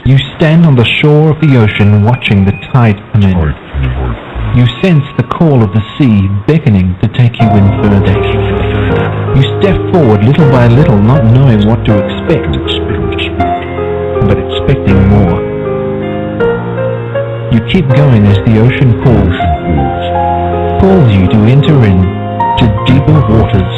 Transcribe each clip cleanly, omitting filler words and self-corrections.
You stand on the shore of the ocean watching the tide come in. You sense the call of the sea beckoning to take you in further. You step forward little by little, not knowing what to expect, but expecting more. You keep going as the ocean calls you to enter into deeper waters.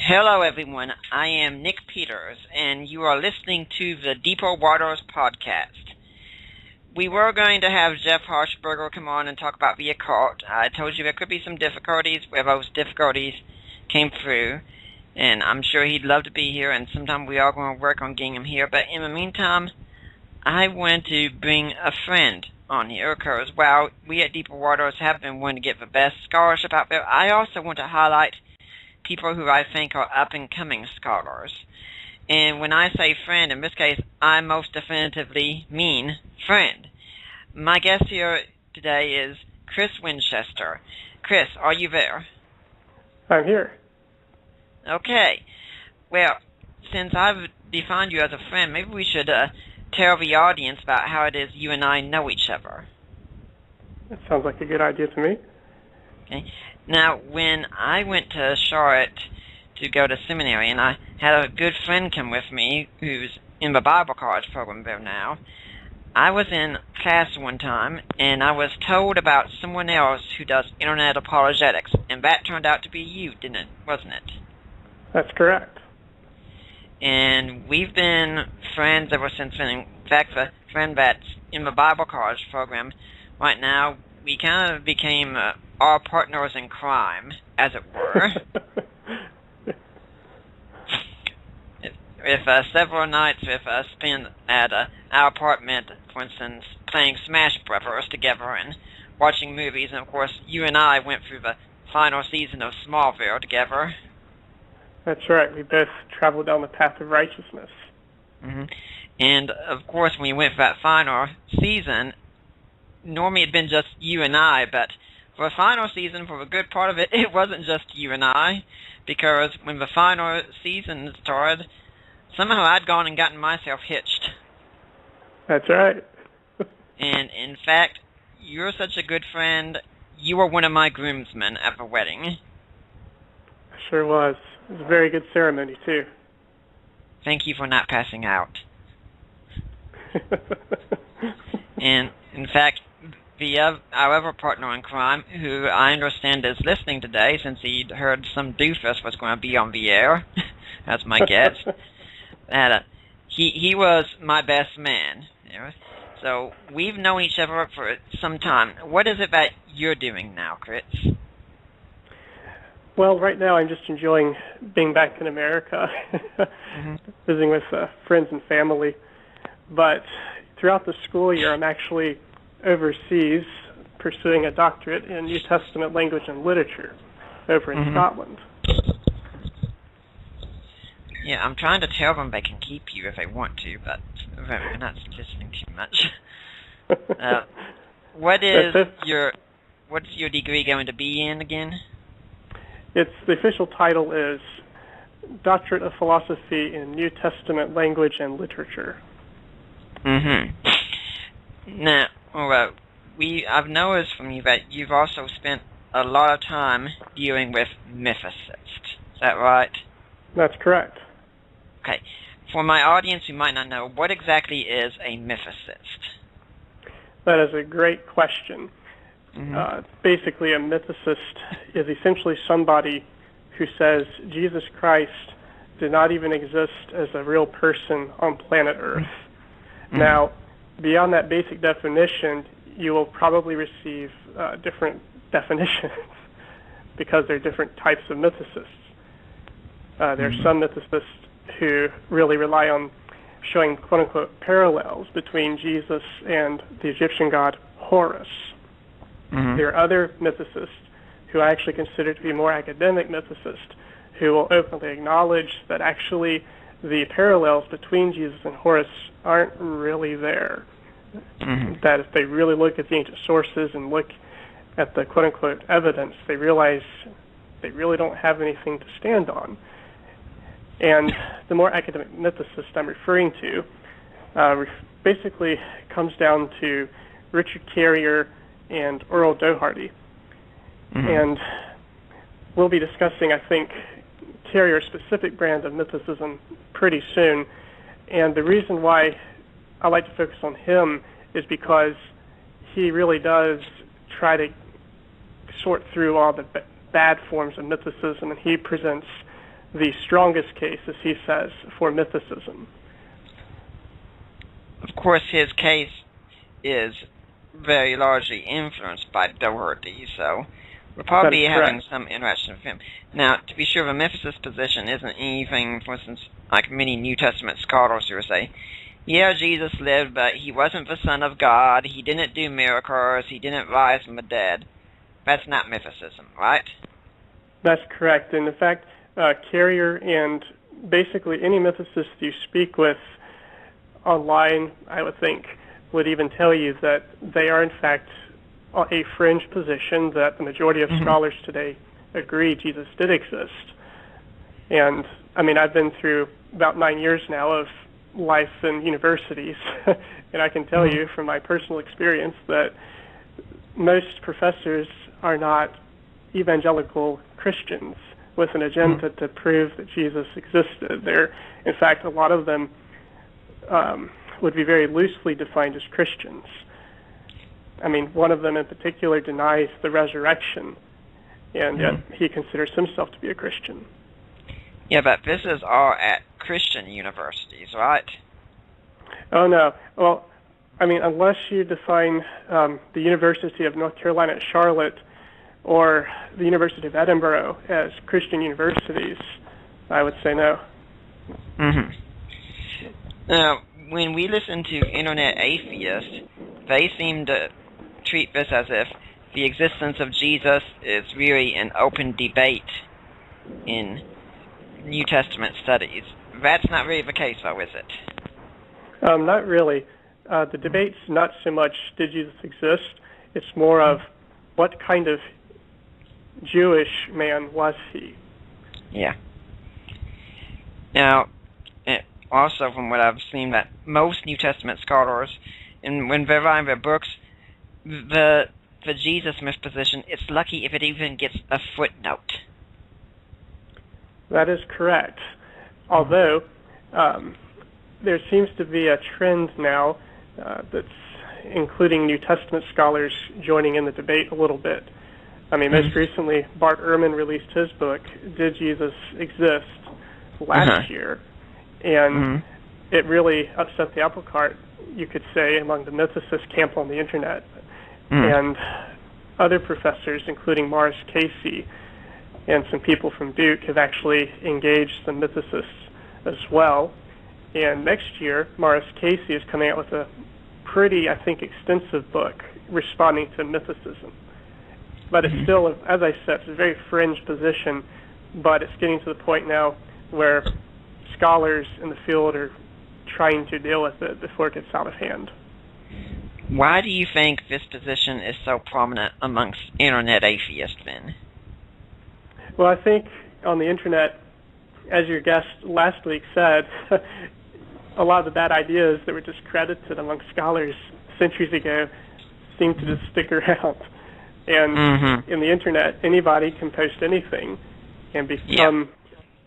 Hello everyone, I am Nick Peters, and you are listening to the Deeper Waters podcast. We were going to have Jeff Harshberger come on and talk about the occult. I told you there could be some difficulties, where those difficulties came through, and I'm sure he'd love to be here, and sometime we are going to work on getting him here. But in the meantime, I want to bring a friend on here, because while we at Deeper Waters have been wanting to get the best scholarship out there, I also want to highlight people who I think are up-and-coming scholars. And when I say friend, in this case, I most definitively mean friend. My guest here today is Chris Winchester. Chris, are you there? I'm here. Okay. Well, since I've defined you as a friend, maybe we should tell the audience about how it is you and I know each other. That sounds like a good idea to me. Okay. Now, when I went to Charlotte to go to seminary, and I had a good friend come with me who's in the Bible college program there now, I was in class one time, and I was told about someone else who does internet apologetics, and that turned out to be you, wasn't it? That's correct. And we've been friends ever since then. In fact, the friend that's in the Bible college program right now, we kind of became our partners in crime, as it were. If several nights with us spent at our apartment, for instance, playing Smash Brothers together and watching movies, and of course, you and I went through the final season of Smallville together. That's right. We both traveled down the path of righteousness. Mm-hmm. And of course, when we went for that final season, normally it'd been just you and I, but for the final season, for a good part of it, it wasn't just you and I, because when the final season started, somehow I'd gone and gotten myself hitched. That's right. And in fact, you're such a good friend, you were one of my groomsmen at the wedding. I sure was. It was a very good ceremony, too. Thank you for not passing out. And in fact, our other partner in crime, who I understand is listening today, since he'd heard some doofus was going to be on the air, that's my guess, that he was my best man. You know? So we've known each other for some time. What is it that you're doing now, Chris? Well, right now I'm just enjoying being back in America, visiting with friends and family. But throughout the school year, I'm actually overseas pursuing a doctorate in New Testament language and literature over in Scotland. Yeah, I'm trying to tell them they can keep you if they want to, but they're not listening too much. What's your degree going to be in again? The official title is Doctorate of Philosophy in New Testament Language and Literature. Now, I've noticed from you that you've also spent a lot of time dealing with mythicists. Is that right? That's correct. Okay. For my audience who might not know, what exactly is a mythicist? That is a great question. Basically, a mythicist is essentially somebody who says Jesus Christ did not even exist as a real person on planet Earth. Now, beyond that basic definition, you will probably receive different definitions because there are different types of mythicists. There are some mythicists who really rely on showing quote-unquote parallels between Jesus and the Egyptian god Horus. There are other mythicists who I actually consider to be more academic mythicists who will openly acknowledge that actually the parallels between Jesus and Horus aren't really there. That if they really look at the ancient sources and look at the quote-unquote evidence, they realize they really don't have anything to stand on. And the more academic mythicists I'm referring to basically comes down to Richard Carrier and Earl Doherty. And we'll be discussing, I think, Carrier's specific brand of mythicism pretty soon. And the reason why I like to focus on him is because he really does try to sort through all the bad forms of mythicism, and he presents the strongest case, as he says, for mythicism. Of course, his case is very largely influenced by Doherty, so we'll probably be having some interaction with him. Now, to be sure, the mythicist position isn't anything, for instance, like many New Testament scholars who say, yeah, Jesus lived, but he wasn't the Son of God, he didn't do miracles, he didn't rise from the dead. That's not mythicism, right? That's correct. And in fact, Carrier and basically any mythicist you speak with online, I would think, would even tell you that they are in fact a fringe position, that the majority of scholars today agree Jesus did exist. And I mean, I've been through about 9 years now of life in universities, and I can tell you from my personal experience that most professors are not evangelical Christians with an agenda to prove that Jesus existed. They're, in fact, a lot of them would be very loosely defined as Christians. I mean, one of them in particular denies the resurrection, and yet he considers himself to be a Christian. Yeah, but this is all at Christian universities, right? Oh, no. Well, I mean, unless you define the University of North Carolina at Charlotte or the University of Edinburgh as Christian universities, I would say no. Now, when we listen to internet atheists, they seem to treat this as if the existence of Jesus is really an open debate in New Testament studies. That's not really the case, though, is it? Not really. The debate's not so much did Jesus exist, it's more of what kind of Jewish man was he? Yeah. Now, also from what I've seen, that most New Testament scholars, and when they write their books, the Jesus myth position, it's lucky if it even gets a footnote. That is correct. Although, there seems to be a trend now that's including New Testament scholars joining in the debate a little bit. I mean, most recently, Bart Ehrman released his book, Did Jesus Exist?, last year, and it really upset the apple cart, you could say, among the mythicist camp on the internet. And other professors, including Morris Casey and some people from Duke, have actually engaged some mythicists as well. And next year, Morris Casey is coming out with a pretty, I think, extensive book responding to mythicism. But it's still, as I said, it's a very fringe position, but it's getting to the point now where scholars in the field are trying to deal with it before it gets out of hand. Why do you think this position is so prominent amongst internet atheists, then? Well, I think on the internet, as your guest last week said, a lot of the bad ideas that were discredited among scholars centuries ago seem to just stick around. And in the internet, anybody can post anything and become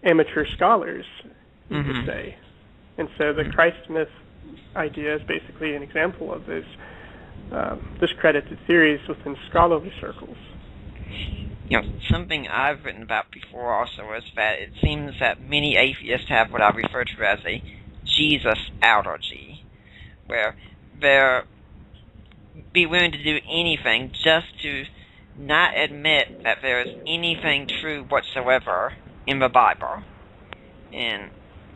amateur scholars, you could say. And so the Christ myth idea is basically an example of those discredited theories within scholarly circles. You know, something I've written about before also is that it seems that many atheists have what I refer to as a Jesus allergy, where they're be willing to do anything just to not admit that there is anything true whatsoever in the Bible. And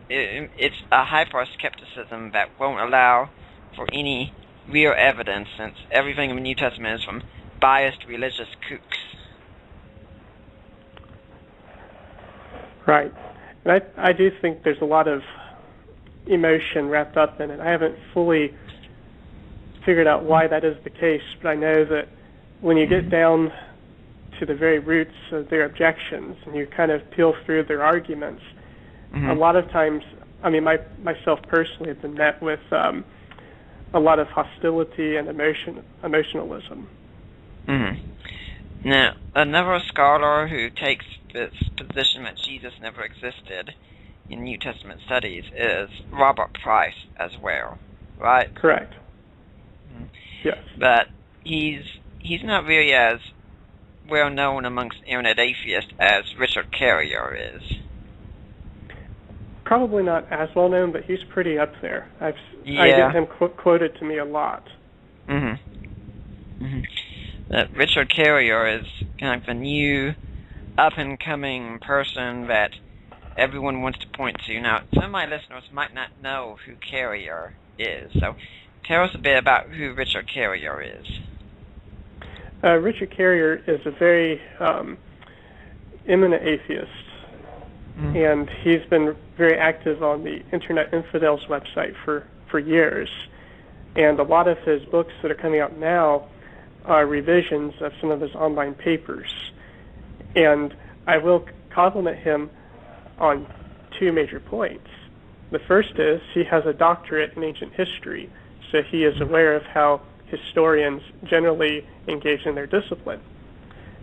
it's a hyper-skepticism that won't allow for any real evidence, since everything in the New Testament is from biased religious kooks. Right. And I do think there's a lot of emotion wrapped up in it. I haven't fully figured out why that is the case, but I know that when you get down to the very roots of their objections and you kind of peel through their arguments, a lot of times, I mean, myself personally have been met with a lot of hostility and emotionalism. Now, another scholar who takes this position that Jesus never existed in New Testament studies is Robert Price as well, right? Correct. Yes. But he's not really as well known amongst internet atheists as Richard Carrier is. Probably not as well known, but he's pretty up there. I get him quoted to me a lot. Richard Carrier is kind of the new up-and-coming person that everyone wants to point to. Now, some of my listeners might not know who Carrier is, so tell us a bit about who Richard Carrier is. Richard Carrier is a very eminent atheist, and he's been very active on the Internet Infidels website for years. And a lot of his books that are coming out now are revisions of some of his online papers. And I will compliment him on two major points. The first is he has a doctorate in ancient history, so he is aware of how historians generally engage in their discipline.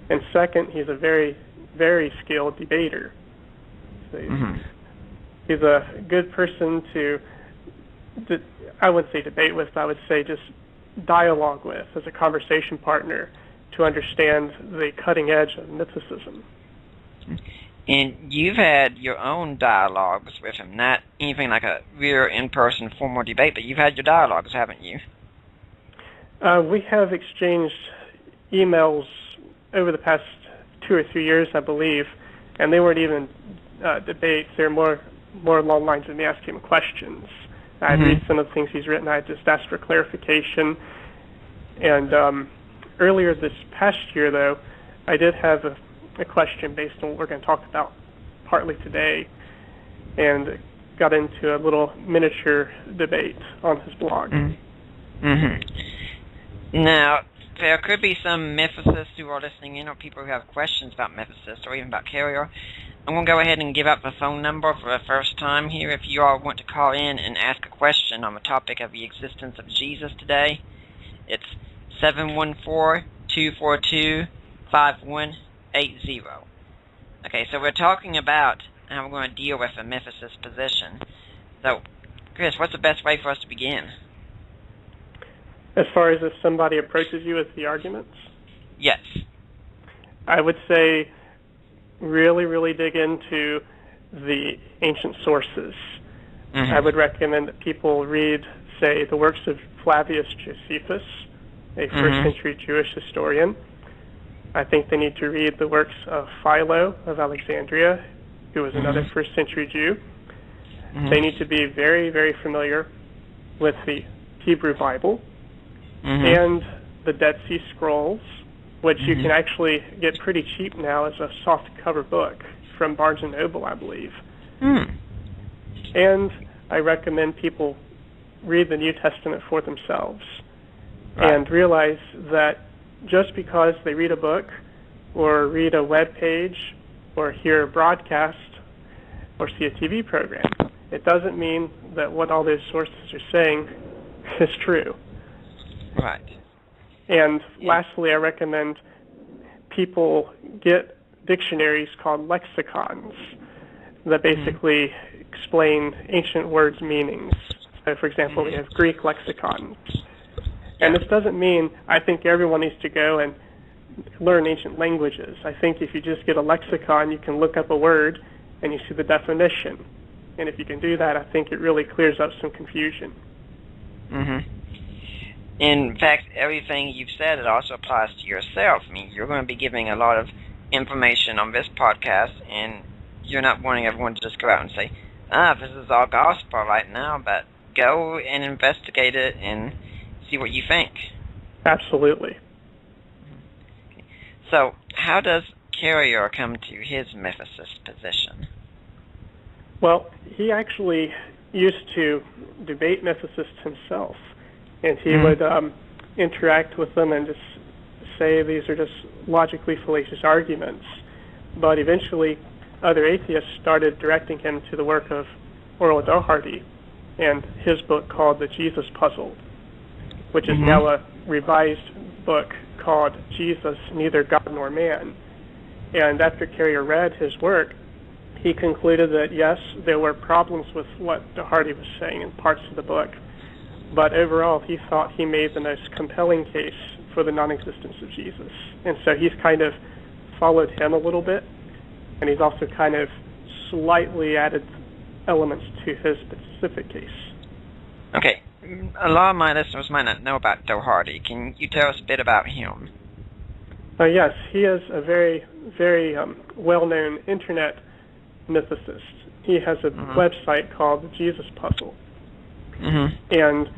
And second, he's a very, very skilled debater. So he's a good person to, I wouldn't say debate with, but I would say just dialogue with as a conversation partner to understand the cutting edge of mythicism. And you've had your own dialogues with him, not anything like a real in-person formal debate, but you've had your dialogues, haven't you? We have exchanged emails over the past 2 or 3 years, I believe, and they weren't even debates. They're more along the lines of me asking him questions. I'd read some of the things he's written. I just asked for clarification. And earlier this past year, though, I did have a question based on what we're going to talk about partly today, and got into a little miniature debate on his blog. Now, there could be some mythicists who are listening in, or people who have questions about mythicists, or even about Carrier. I'm going to go ahead and give out the phone number for the first time here if you all want to call in and ask a question on the topic of the existence of Jesus today. It's 714-242-5180. Okay, so we're talking about how we're going to deal with the mythicist position. So, Chris, what's the best way for us to begin? As far as if somebody approaches you with the arguments? Yes. I would say really, really dig into the ancient sources. I would recommend that people read, say, the works of Flavius Josephus, a first-century Jewish historian. I think they need to read the works of Philo of Alexandria, who was another first-century Jew. They need to be very, very familiar with the Hebrew Bible and the Dead Sea Scrolls, which you can actually get pretty cheap now as a soft-cover book from Barnes & Noble, I believe. And I recommend people read the New Testament for themselves and realize that just because they read a book or read a web page or hear a broadcast or see a TV program, it doesn't mean that what all those sources are saying is true. Right. And lastly, I recommend people get dictionaries called lexicons that basically explain ancient words' meanings. So, for example, we have Greek lexicons. And this doesn't mean I think everyone needs to go and learn ancient languages. I think if you just get a lexicon, you can look up a word and you see the definition. And if you can do that, I think it really clears up some confusion. In fact, everything you've said, it also applies to yourself. I mean, you're going to be giving a lot of information on this podcast, and you're not wanting everyone to just go out and say, this is all gospel right now, but go and investigate it and see what you think. Absolutely. Okay. So, how does Carrier come to his mythicist position? Well, he actually used to debate mythicists himself, and he would interact with them and just say these are just logically fallacious arguments. But eventually, other atheists started directing him to the work of Orla Doherty and his book called The Jesus Puzzle, which is now a revised book called Jesus, Neither God Nor Man. And after Carrier read his work, he concluded that yes, there were problems with what Doherty was saying in parts of the book, but overall he thought he made the most compelling case for the non-existence of Jesus. And so he's kind of followed him a little bit, and he's also kind of slightly added elements to his specific case. Okay, a lot of my listeners might not know about Doherty. Can you tell us a bit about him? Yes, he is a very, very well-known internet mythicist. He has a website called The Jesus Puzzle. And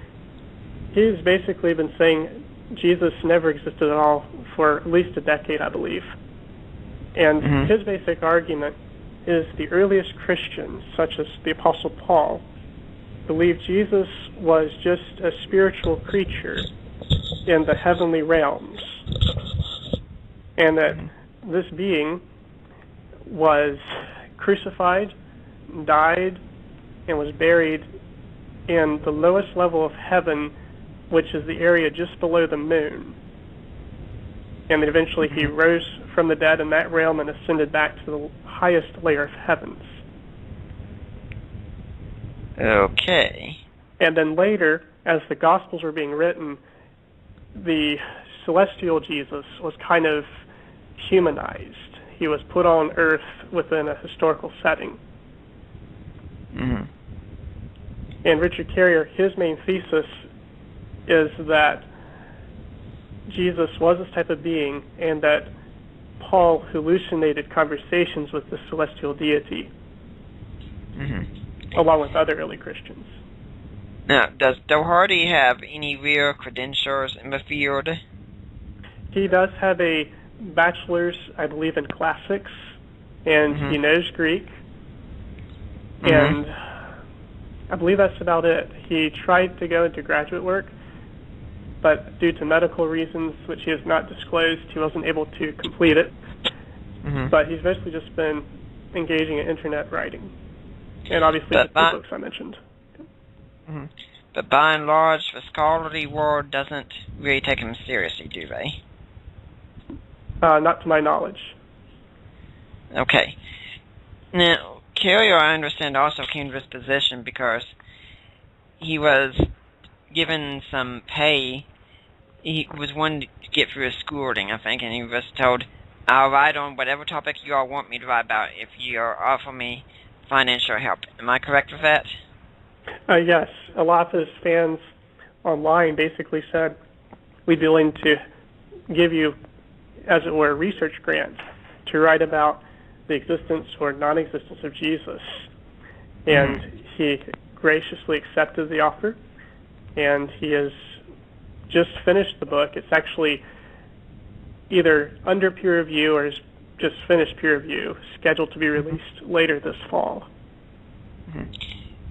he's basically been saying Jesus never existed at all for at least a decade, I believe. And his basic argument is the earliest Christians, such as the Apostle Paul, believed Jesus was just a spiritual creature in the heavenly realms, and that this being was crucified, died, and was buried in the lowest level of heaven, which is the area just below the moon. And then eventually he rose from the dead in that realm and ascended back to the highest layer of heavens. Okay. And then later, as the Gospels were being written, the celestial Jesus was kind of humanized. He was put on earth within a historical setting. And Richard Carrier, his main thesis is that Jesus was this type of being, and that Paul hallucinated conversations with the celestial deity, along with other early Christians. Now, does Doherty have any real credentials in the field? He does have a bachelor's, I believe, in classics, and he knows Greek, and I believe that's about it. He tried to go into graduate work, but due to medical reasons, which he has not disclosed, he wasn't able to complete it. But he's basically just been engaging in internet writing, and obviously the books I mentioned. But by and large, the scholarly world doesn't really take him seriously, do they? Not to my knowledge. Okay. Now, Carrier, I understand, also came to this position because he was given some pay. He was wanting to get through his schooling, I think, and he was told, I'll write on whatever topic you all want me to write about if you offer me financial help. Am I correct with that? Yes. A lot of his fans online basically said, we'd be willing to give you, as it were, research grants to write about the existence or non-existence of Jesus. And he graciously accepted the offer, and he has just finished the book. It's actually either under peer review or is just finished peer review, scheduled to be released later this fall.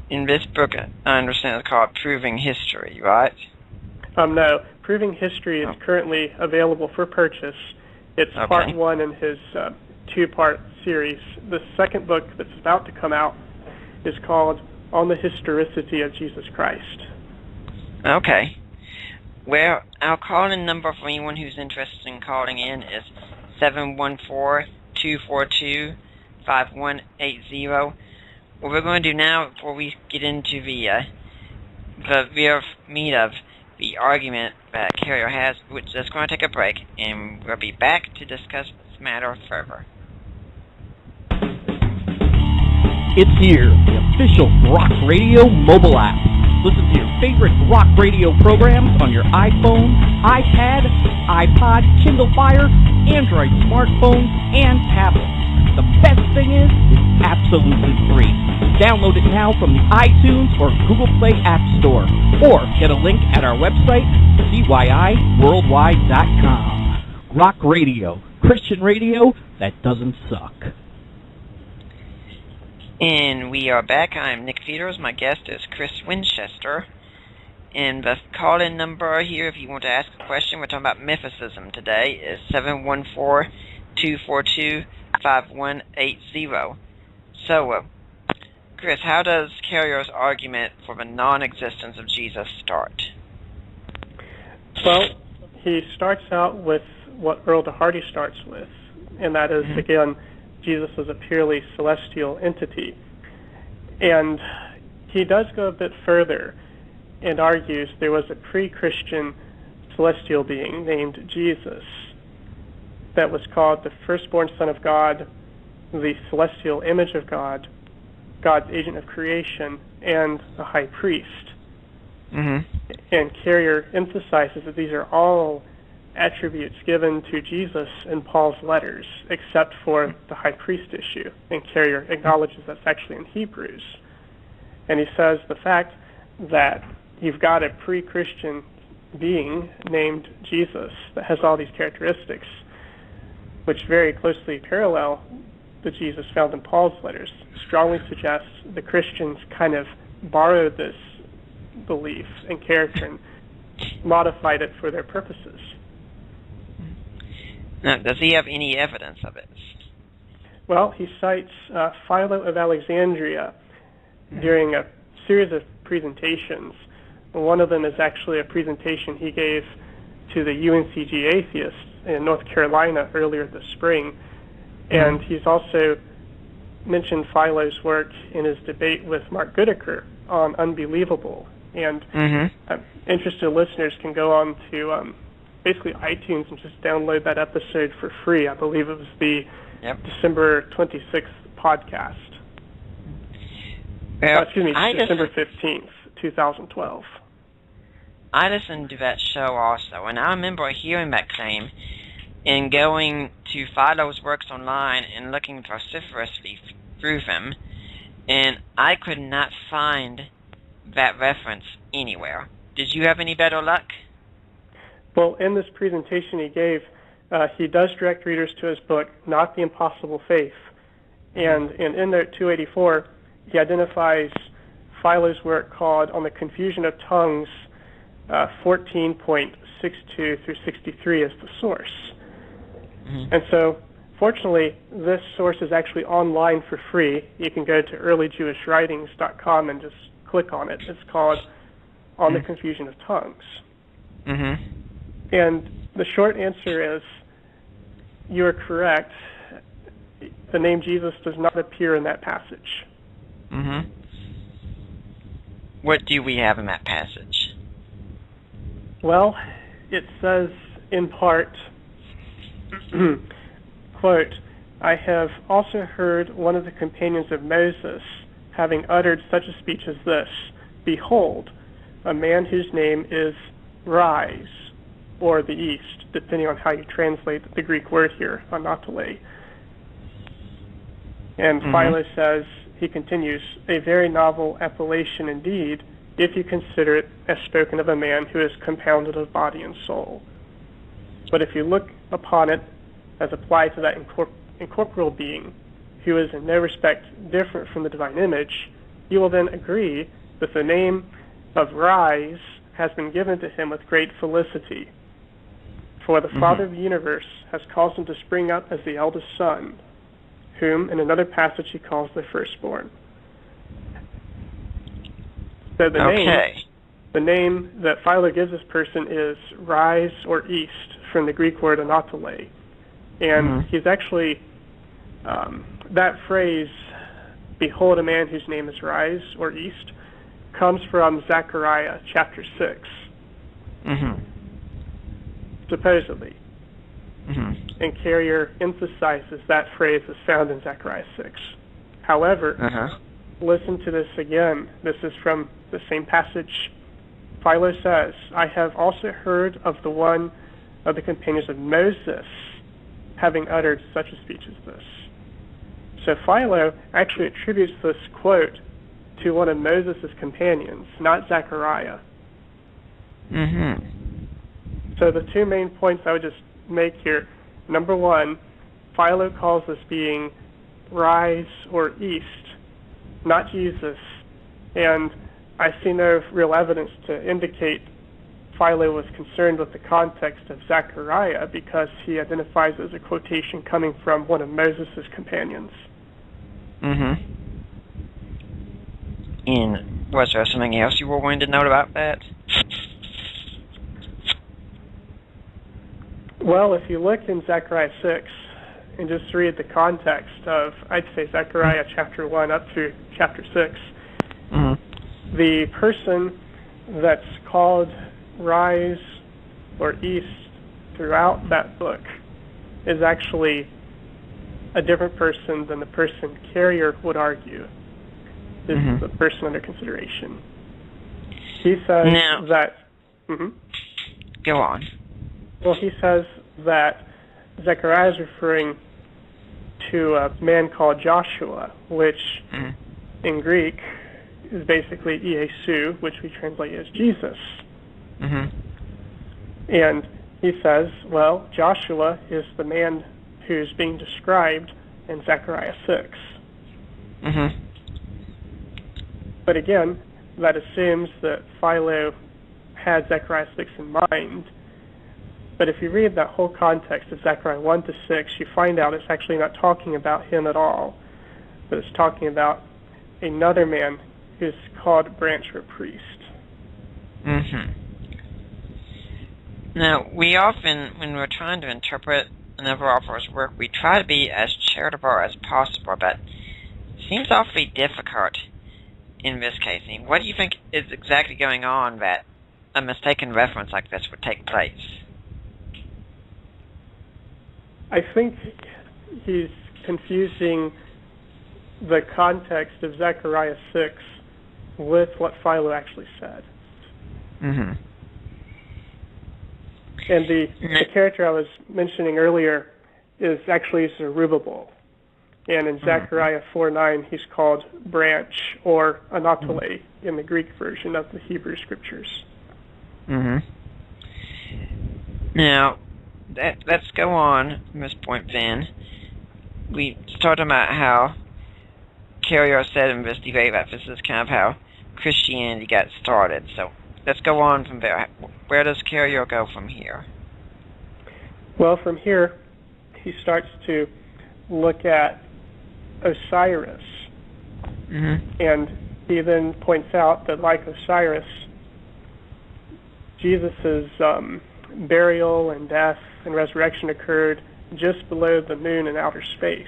In this book, I understand it's called Proving History, right? No, Proving History is currently available for purchase. It's part one in his two-part series. The second book that's about to come out is called On the Historicity of Jesus Christ. Okay. Well, our call-in number for anyone who's interested in calling in is 714-242-5180. What we're going to do now, before we get into the real meat of the argument that Carrier has, we're just going to take a break, and we'll be back to discuss this matter further. It's here, the official Rock Radio mobile app. Listen to your favorite Rock Radio programs on your iPhone, iPad, iPod, Kindle Fire, Android smartphones, and tablets. The best thing is, it's absolutely free. Download it now from the iTunes or Google Play App Store, or get a link at our website, CYIWorldwide.com. Rock Radio, Christian radio that doesn't suck. And we are back. I'm Nick Peters. My guest is Chris Winchester. And the call-in number here, if you want to ask a question, we're talking about mythicism today, is 714-242-5180. So, Chris, how does Carrier's argument for the non-existence of Jesus start? Well, he starts out with what Earl de Hardy starts with, and that is, again, Jesus is a purely celestial entity. And he does go a bit further and argues there was a pre-Christian celestial being named Jesus that was called the firstborn Son of God, the celestial image of God, God's agent of creation, and the high priest. And Carrier emphasizes that these are all attributes given to Jesus in Paul's letters, except for the high priest issue. And Carrier acknowledges that's actually in Hebrews. And he says the fact that you've got a pre-Christian being named Jesus that has all these characteristics, which very closely parallel the Jesus found in Paul's letters, strongly suggests the Christians kind of borrowed this belief and character and modified it for their purposes. Now, does he have any evidence of it? Well, he cites Philo of Alexandria during a series of presentations. One of them is actually a presentation he gave to the UNCG atheists in North Carolina earlier this spring. And he's also mentioned Philo's work in his debate with Mark Goodacre on Unbelievable. And interested listeners can go on to basically iTunes and just download that episode for free. I believe it was the December 26th podcast. December 15th, 2012. I listened to that show also, and I remember hearing that claim and going to Philo's works online and looking vociferously through them, and I could not find that reference anywhere. Did you have any better luck? Well, in this presentation he gave, he does direct readers to his book, Not the Impossible Faith. And in EndNote 284, he identifies Philo's work called On the Confusion of Tongues, 14.62 through 63 as the source. And so, fortunately, this source is actually online for free. You can go to earlyjewishwritings.com and just click on it. It's called On the Confusion of Tongues. And the short answer is, you are correct. The name Jesus does not appear in that passage. What do we have in that passage? Well, it says in part, quote, I have also heard one of the companions of Moses having uttered such a speech as this, Behold, a man whose name is Rise, or the East, depending on how you translate the Greek word here, anatole. And Philo says, he continues, a very novel appellation indeed, if you consider it as spoken of a man who is compounded of body and soul. But if you look upon it as applied to that incorporeal being, who is in no respect different from the divine image, you will then agree that the name of Rise has been given to him with great felicity. For the Father of the universe has caused him to spring up as the eldest son, whom in another passage he calls the firstborn. So the name that Philo gives this person is Rise or East, from the Greek word anatole. And he's actually, that phrase, behold a man whose name is Rise or East, comes from Zechariah chapter 6. Supposedly. And Carrier emphasizes that phrase is found in Zechariah 6. However, listen to this again. This is from the same passage. Philo says, I have also heard of the one of the companions of Moses having uttered such a speech as this. So Philo actually attributes this quote to one of Moses' companions, not Zechariah. So the two main points I would just make here, number one, Philo calls this being Rise or East, not Jesus, and I see no real evidence to indicate Philo was concerned with the context of Zechariah because he identifies it as a quotation coming from one of Moses' companions. Mm-hmm. And was there something else you were wanting to note about that? Well, if you look in Zechariah 6 and just read the context of, I'd say, Zechariah chapter 1 up through chapter 6, the person that's called Rise or East throughout that book is actually a different person than the person Carrier would argue is the person under consideration. He says that... Go on. Well, he says that Zechariah is referring to a man called Joshua, which in Greek is basically Iesu, which we translate as Jesus. And he says, well, Joshua is the man who's being described in Zechariah 6. But again, that assumes that Philo had Zechariah 6 in mind. But if you read that whole context of Zechariah 1 to 6, you find out it's actually not talking about him at all, but it's talking about another man who's called a branch or priest. Now, we often, when we're trying to interpret another author's work, we try to be as charitable as possible, but it seems awfully difficult in this case. I mean, what do you think is exactly going on that a mistaken reference like this would take place? I think he's confusing the context of Zechariah 6 with what Philo actually said. And the character I was mentioning earlier is actually Zerubbabel. And in Zechariah 4:9, he's called branch or anatole in the Greek version of the Hebrew Scriptures. Now, let's go on from this point then. We started about how Carrier said in this debate that this is kind of how Christianity got started. So let's go on from there. Where does Carrier go from here? Well, from here, he starts to look at Osiris. And he then points out that, like Osiris, Jesus' burial and death and resurrection occurred just below the moon in outer space.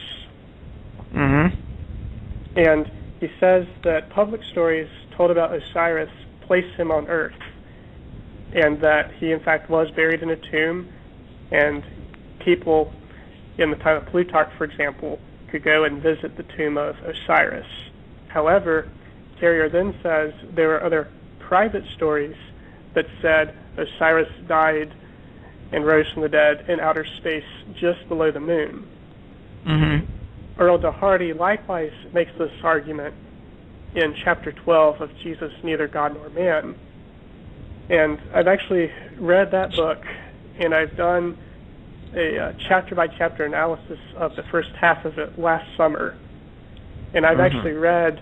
And he says that public stories told about Osiris place him on Earth, and that he in fact was buried in a tomb, and people in the time of Plutarch, for example, could go and visit the tomb of Osiris. However, Carrier then says there were other private stories that said Osiris died and rose from the dead in outer space just below the moon. Earl de Hardy likewise makes this argument in chapter 12 of Jesus, Neither God Nor Man. And I've actually read that book, and I've done a chapter-by-chapter analysis of the first half of it last summer. And I've actually read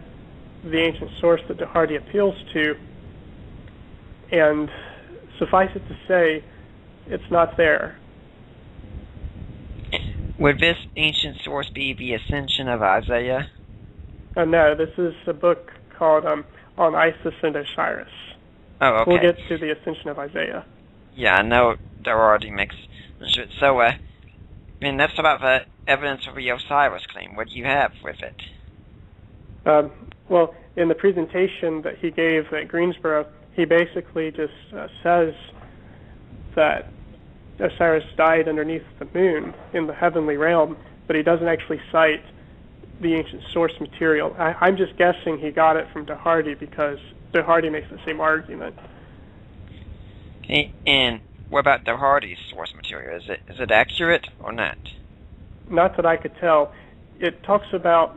the ancient source that de Hardy appeals to, and suffice it to say, it's not there. Would this ancient source be the Ascension of Isaiah? No, this is a book called On Isis and Osiris. Oh, okay. We'll get to the Ascension of Isaiah. Yeah, I know there already makes it. So, I mean, that's about the evidence of the Osiris claim. What do you have with it? Well, in the presentation that he gave at Greensboro, he basically just says that Osiris died underneath the moon in the heavenly realm, but he doesn't actually cite the ancient source material. I'm just guessing he got it from de Hardy because de Hardy makes the same argument. Okay, and what about de Hardy's source material? Is it accurate or not? Not that I could tell. It talks about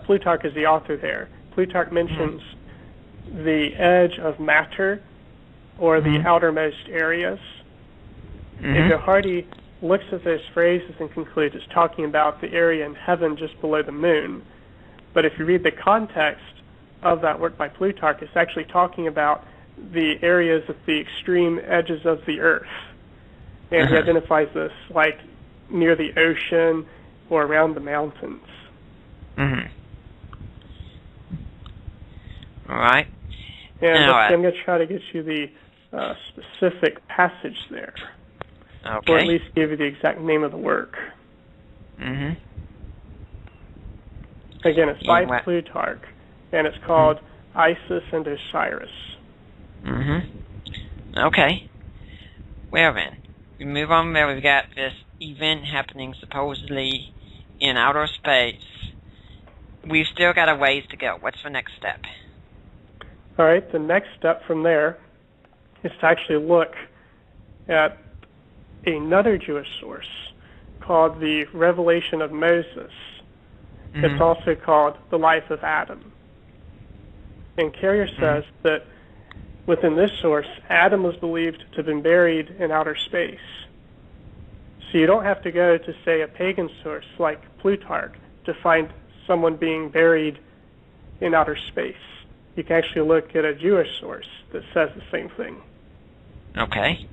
Plutarch is the author there. Plutarch mentions the edge of matter, or the outermost areas. And de Hardy looks at those phrases and concludes it's talking about the area in heaven just below the moon. But if you read the context of that work by Plutarch is actually talking about the areas at the extreme edges of the earth. And he identifies this like near the ocean or around the mountains. All right. And I'm going to try to get you the specific passage there. Okay. Or at least give you the exact name of the work. Again, it's by Plutarch, and it's called Isis and Osiris. Okay. Well then, we move on there. We've got this event happening supposedly in outer space. We've still got a ways to go. What's the next step? All right, the next step from there is to actually look at another Jewish source called the Revelation of Moses. It's also called the Life of Adam. And Carrier says that within this source, Adam was believed to have been buried in outer space. So you don't have to go to, say, a pagan source like Plutarch to find someone being buried in outer space. You can actually look at a Jewish source that says the same thing. Okay.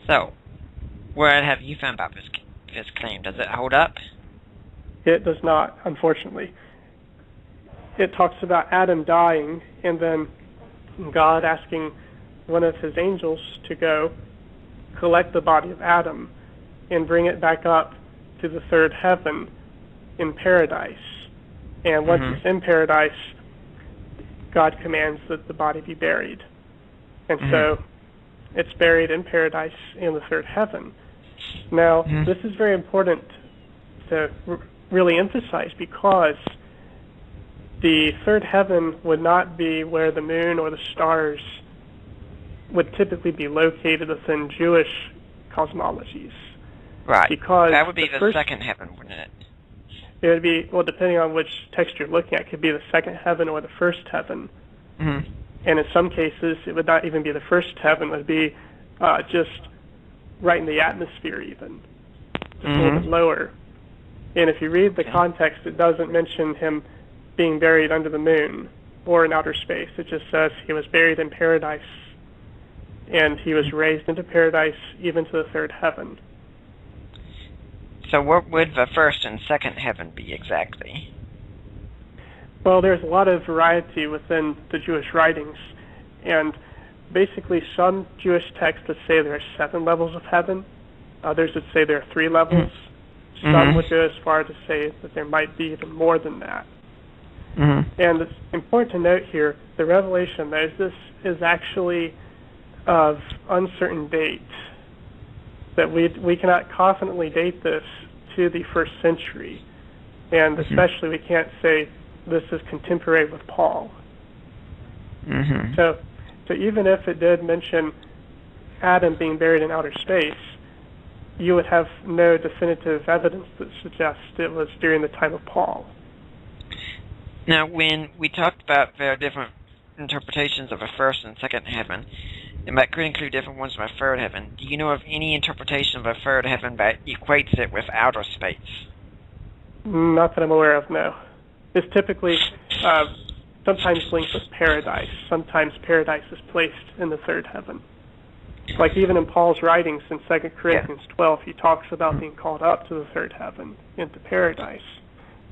So, what have you found about this claim? Does it hold up? It does not, unfortunately. It talks about Adam dying and then God asking one of his angels to go collect the body of Adam and bring it back up to the third heaven in paradise. And once it's in paradise, God commands that the body be buried. And so it's buried in paradise in the third heaven. Now, this is very important to really emphasize because the third heaven would not be where the moon or the stars would typically be located within Jewish cosmologies. Right. Because that would be the second heaven, wouldn't it? It would be, well, depending on which text you're looking at, it could be the second heaven or the first heaven. And in some cases, it would not even be the first heaven. It would be just right in the atmosphere even, just a little bit lower. And if you read the context, it doesn't mention him being buried under the moon or in outer space. It just says he was buried in paradise, and he was raised into paradise even to the third heaven. So what would the first and second heaven be exactly? Well, there's a lot of variety within the Jewish writings, and basically some Jewish texts would say there are 7 levels of heaven. Others would say there are 3 levels. Some would go as far to say that there might be even more than that. And it's important to note here, the Revelation of Moses is actually of uncertain date. That we cannot confidently date this to the 1st century. And especially we can't say this is contemporary with Paul. So even if it did mention Adam being buried in outer space, you would have no definitive evidence that suggests it was during the time of Paul. Now, when we talked about the different interpretations of a first and second heaven, and that could include different ones of a third heaven, do you know of any interpretation of a third heaven that equates it with outer space? Not that I'm aware of, no. It's typically sometimes linked with paradise. Sometimes paradise is placed in the third heaven. Like even in Paul's writings in 2 Corinthians 12, he talks about being called up to the third heaven, into paradise.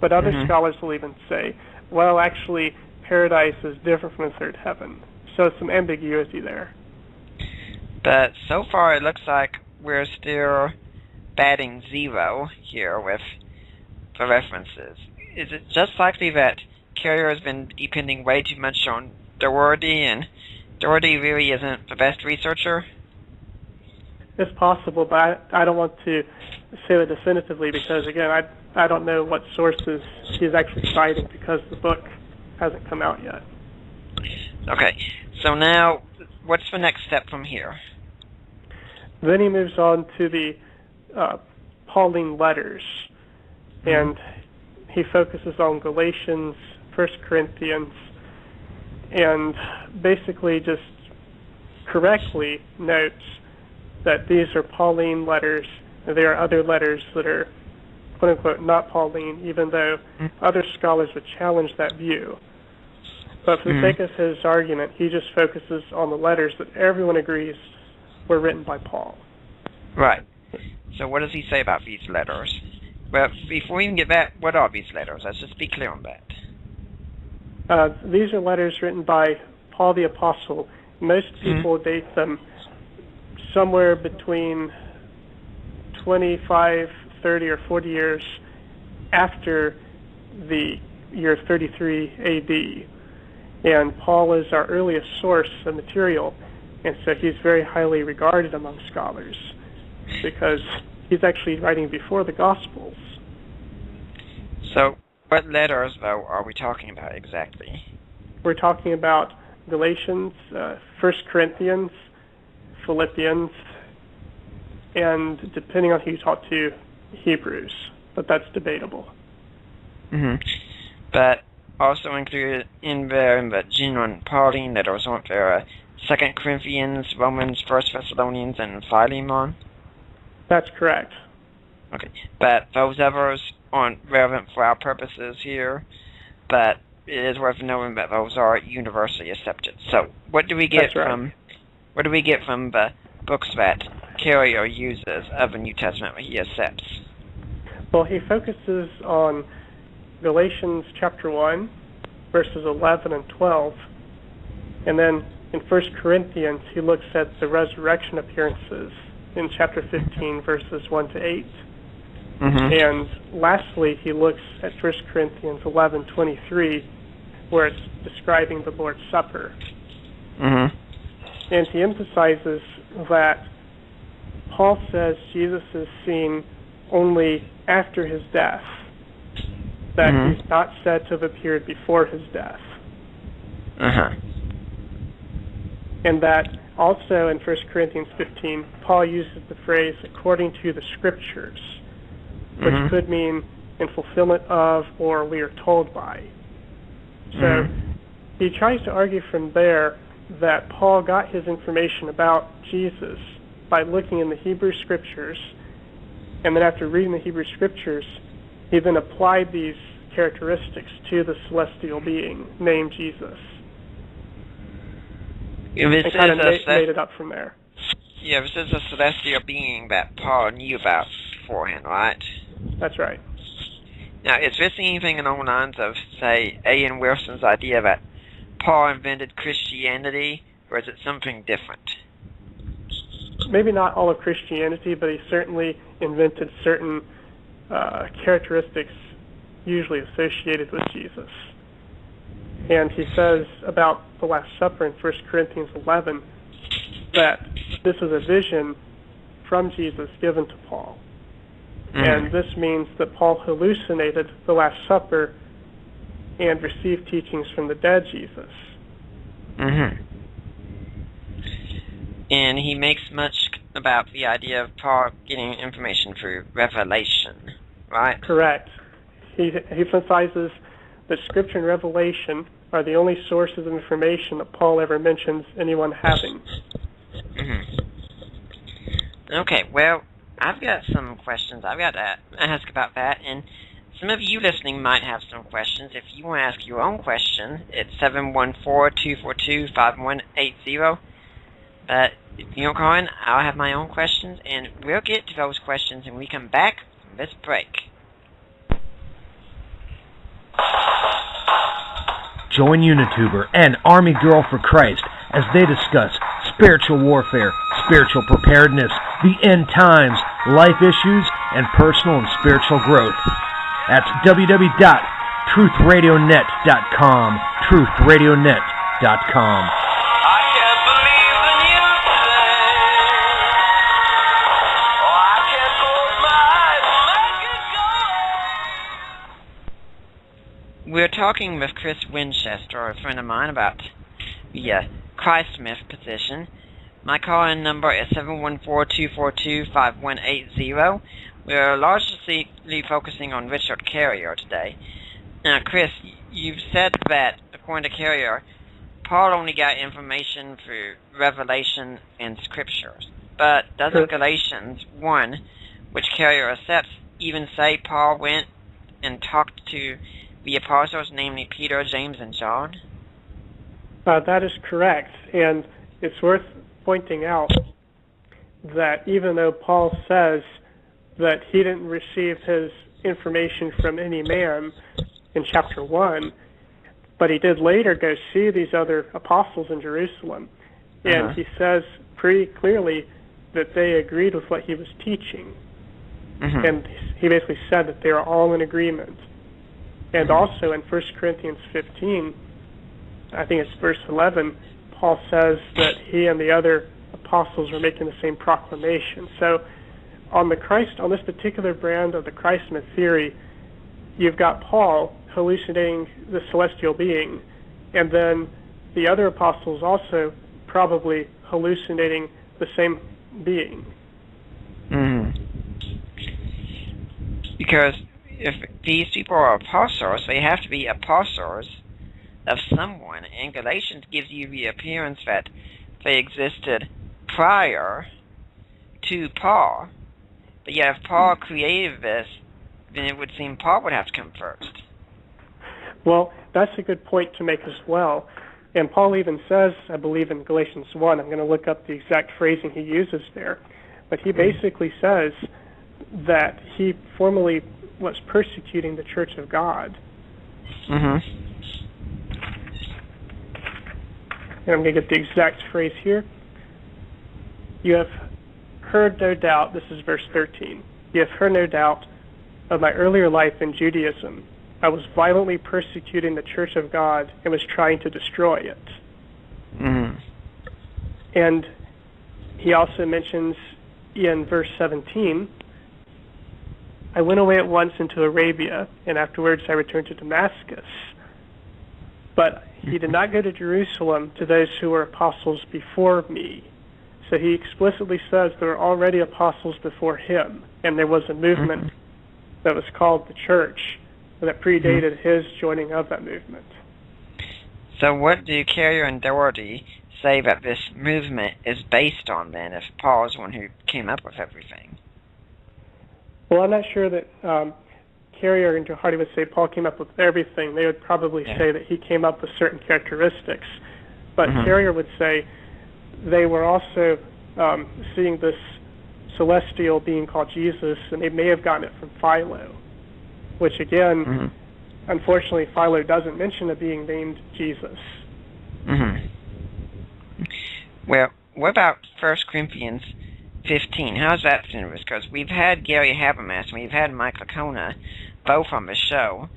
But other scholars will even say, well, actually, paradise is different from the third heaven. So some ambiguity there. But so far it looks like we're still batting 0 here with the references. Is it just likely that Carrier has been depending way too much on Doherty, and Doherty really isn't the best researcher? It's possible, but I don't want to say that definitively because, again, I don't know what sources he's actually citing because the book hasn't come out yet. Okay, so now what's the next step from here? Then he moves on to the Pauline letters, and he focuses on Galatians, 1 Corinthians, and basically just correctly notes that these are Pauline letters, and there are other letters that are, quote-unquote, not Pauline, even though other scholars would challenge that view. But for the sake of his argument, he just focuses on the letters that everyone agrees were written by Paul. Right. So what does he say about these letters? Well, before we even get back, what are these letters? Let's just be clear on that. These are letters written by Paul the Apostle. Most people date them somewhere between 25, 30, or 40 years after the year 33 AD. And Paul is our earliest source of material, and so he's very highly regarded among scholars because he's actually writing before the Gospels. So what letters, though, are we talking about exactly? We're talking about Galatians, 1 Corinthians, Philippians, and depending on who you talk to, Hebrews, but that's debatable. But also included in there in the genuine Pauline letters, aren't there 2 Corinthians, Romans, 1 Thessalonians, and Philemon? That's correct. Okay, but those others aren't relevant for our purposes here, but it is worth knowing that those are universally accepted. So what do we get from the books that Carrier uses of the New Testament that he accepts? Well, he focuses on Galatians chapter 1, verses 11 and 12, and then in 1 Corinthians he looks at the resurrection appearances in chapter 15, verses 1 to 8. And lastly, he looks at 1 Corinthians 11:23, where it's describing the Lord's Supper. And he emphasizes that Paul says Jesus is seen only after his death, that he's not said to have appeared before his death. And that also in 1 Corinthians 15, Paul uses the phrase, according to the Scriptures, which could mean in fulfillment of or we are told by. So he tries to argue from there that Paul got his information about Jesus by looking in the Hebrew Scriptures, and then after reading the Hebrew Scriptures, he then applied these characteristics to the celestial being named Jesus. And kind of made it up from there. Yeah, this is a celestial being that Paul knew about beforehand, right? That's right. Now, is this anything along the lines of, say, A.N. Wilson's idea that Paul invented Christianity, or is it something different? Maybe not all of Christianity, but he certainly invented certain characteristics usually associated with Jesus. And he says about the Last Supper in 1 Corinthians 11 that this was a vision from Jesus given to Paul. And this means that Paul hallucinated the Last Supper and received teachings from the dead Jesus. And he makes much about the idea of Paul getting information through revelation, right? Correct. He emphasizes that Scripture and Revelation are the only sources of information that Paul ever mentions anyone having. Okay, well, I've got some questions I've got to ask about that, and some of you listening might have some questions. If you want to ask your own question, it's 714-242-5180. But if you don't call in, I'll have my own questions, and we'll get to those questions when we come back from this break. Join Unituber and Army Girl for Christ as they discuss spiritual warfare, spiritual preparedness, the end times, life issues, and personal and spiritual growth. That's www.truthradionet.com, truthradionet.com. We're talking with Chris Winchester, a friend of mine, about the Christ myth position. My call-in number is 714-242-5180. We're largely focusing on Richard Carrier today. Now, Chris, you've said that, according to Carrier, Paul only got information through revelation and scriptures. But doesn't Galatians 1, which Carrier accepts, even say Paul went and talked to the apostles, namely Peter, James, and John? That is correct, and it's worth pointing out that even though Paul says that he didn't receive his information from any man in chapter 1, but he did later go see these other apostles in Jerusalem, and he says pretty clearly that they agreed with what he was teaching. And he basically said that they were all in agreement. And also in 1 Corinthians 15, I think it's verse 11, Paul says that he and the other apostles were making the same proclamation. So on this particular brand of the Christ myth theory, you've got Paul hallucinating the celestial being, and then the other apostles also probably hallucinating the same being. Because if these people are apostles, they have to be apostles of someone, and Galatians gives you the appearance that they existed prior to Paul. But yet if Paul created this, then it would seem Paul would have to come first. Well, that's a good point to make as well. And Paul even says, I believe in Galatians 1, I'm going to look up the exact phrasing he uses there, but he basically says that he formerly was persecuting the Church of God. And I'm going to get the exact phrase here. You have heard no doubt, this is verse 13, you have heard no doubt of my earlier life in Judaism. I was violently persecuting the Church of God and was trying to destroy it. And he also mentions in verse 17, I went away at once into Arabia, and afterwards I returned to Damascus. But he did not go to Jerusalem to those who were apostles before me. So he explicitly says there were already apostles before him, and there was a movement that was called the Church that predated his joining of that movement. So what do Carrier and Doherty say that this movement is based on then, if Paul is the one who came up with everything? Well, I'm not sure that Carrier and Doherty would say Paul came up with everything. They would probably say that he came up with certain characteristics. But Carrier would say they were also seeing this celestial being called Jesus, and they may have gotten it from Philo, which again, unfortunately, Philo doesn't mention a being named Jesus. Well, what about 1 Corinthians 15? How's that fit in with? Because we've had Gary Habermas and we've had Mike Lacona both on the show,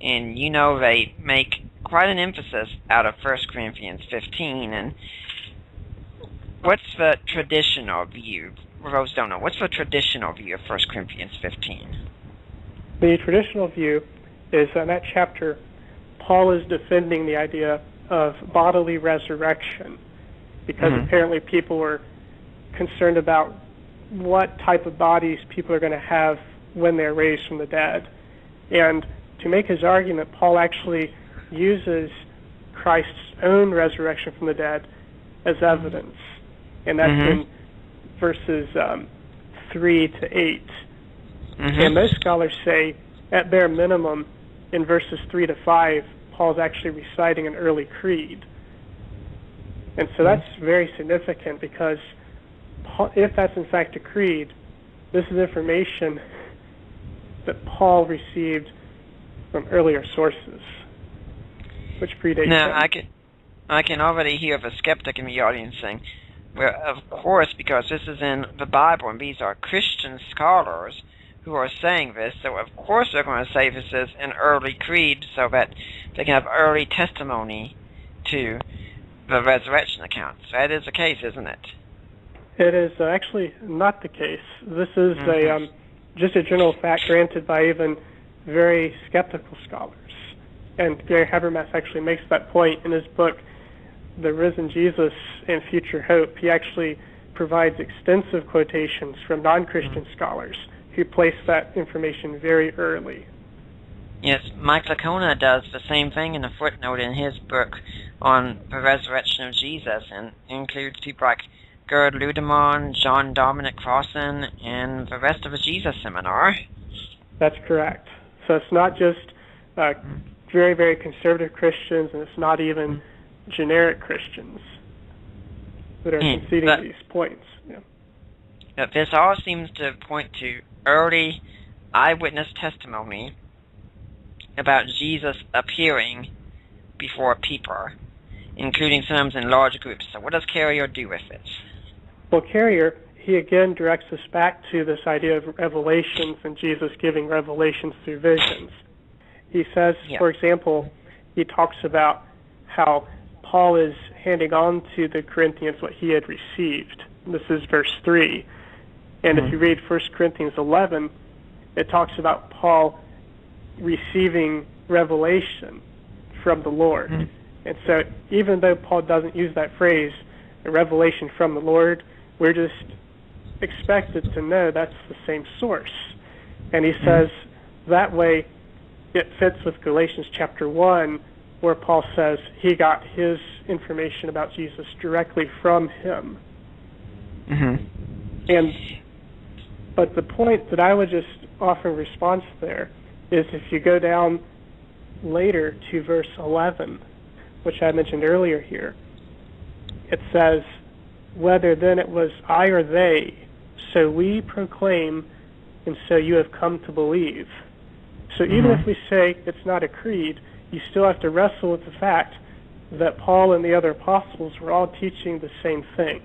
and you know they make quite an emphasis out of 1 Corinthians 15. And what's the traditional view? For those who don't know, what's the traditional view of 1 Corinthians 15? The traditional view is that in that chapter, Paul is defending the idea of bodily resurrection, because apparently people were concerned about what type of bodies people are going to have when they're raised from the dead. And to make his argument, Paul actually uses Christ's own resurrection from the dead as evidence. And that's in verses 3 to 8. And most scholars say, at bare minimum, in verses 3 to 5, Paul's actually reciting an early creed. And so that's very significant, because if that's in fact a creed, this is information that Paul received from earlier sources, which predates now, him. I can already hear the skeptic in the audience saying, well, of course, because this is in the Bible, and these are Christian scholars who are saying this, so of course they're going to say this is an early creed so that they can have early testimony to the resurrection accounts. That is the case, isn't it? It is actually not the case. This is just a general fact granted by even very skeptical scholars. And Gary Habermas actually makes that point in his book, The Risen Jesus and Future Hope. He actually provides extensive quotations from non-Christian scholars who place that information very early. Yes, Mike Lacona does the same thing in a footnote in his book on the resurrection of Jesus, and includes people like Gerd Ludemann, John Dominic Crossan, and the rest of the Jesus Seminar. That's correct. So it's not just very, very conservative Christians, and it's not even generic Christians that are conceding these points. Yeah. But this all seems to point to early eyewitness testimony about Jesus appearing before people, including sometimes in large groups. So what does Carrier do with this? Well, Carrier, he again directs us back to this idea of revelations and Jesus giving revelations through visions. He says, for example, he talks about how Paul is handing on to the Corinthians what he had received. This is verse 3. And if you read 1 Corinthians 11, it talks about Paul receiving revelation from the Lord. And so even though Paul doesn't use that phrase, a revelation from the Lord, we're just expected to know that's the same source. And he says that way it fits with Galatians chapter 1, where Paul says he got his information about Jesus directly from him. But the point that I would just offer in response there is if you go down later to verse 11, which I mentioned earlier here, it says, whether then it was I or they, so we proclaim, and so you have come to believe. So even if we say it's not a creed, you still have to wrestle with the fact that Paul and the other apostles were all teaching the same thing.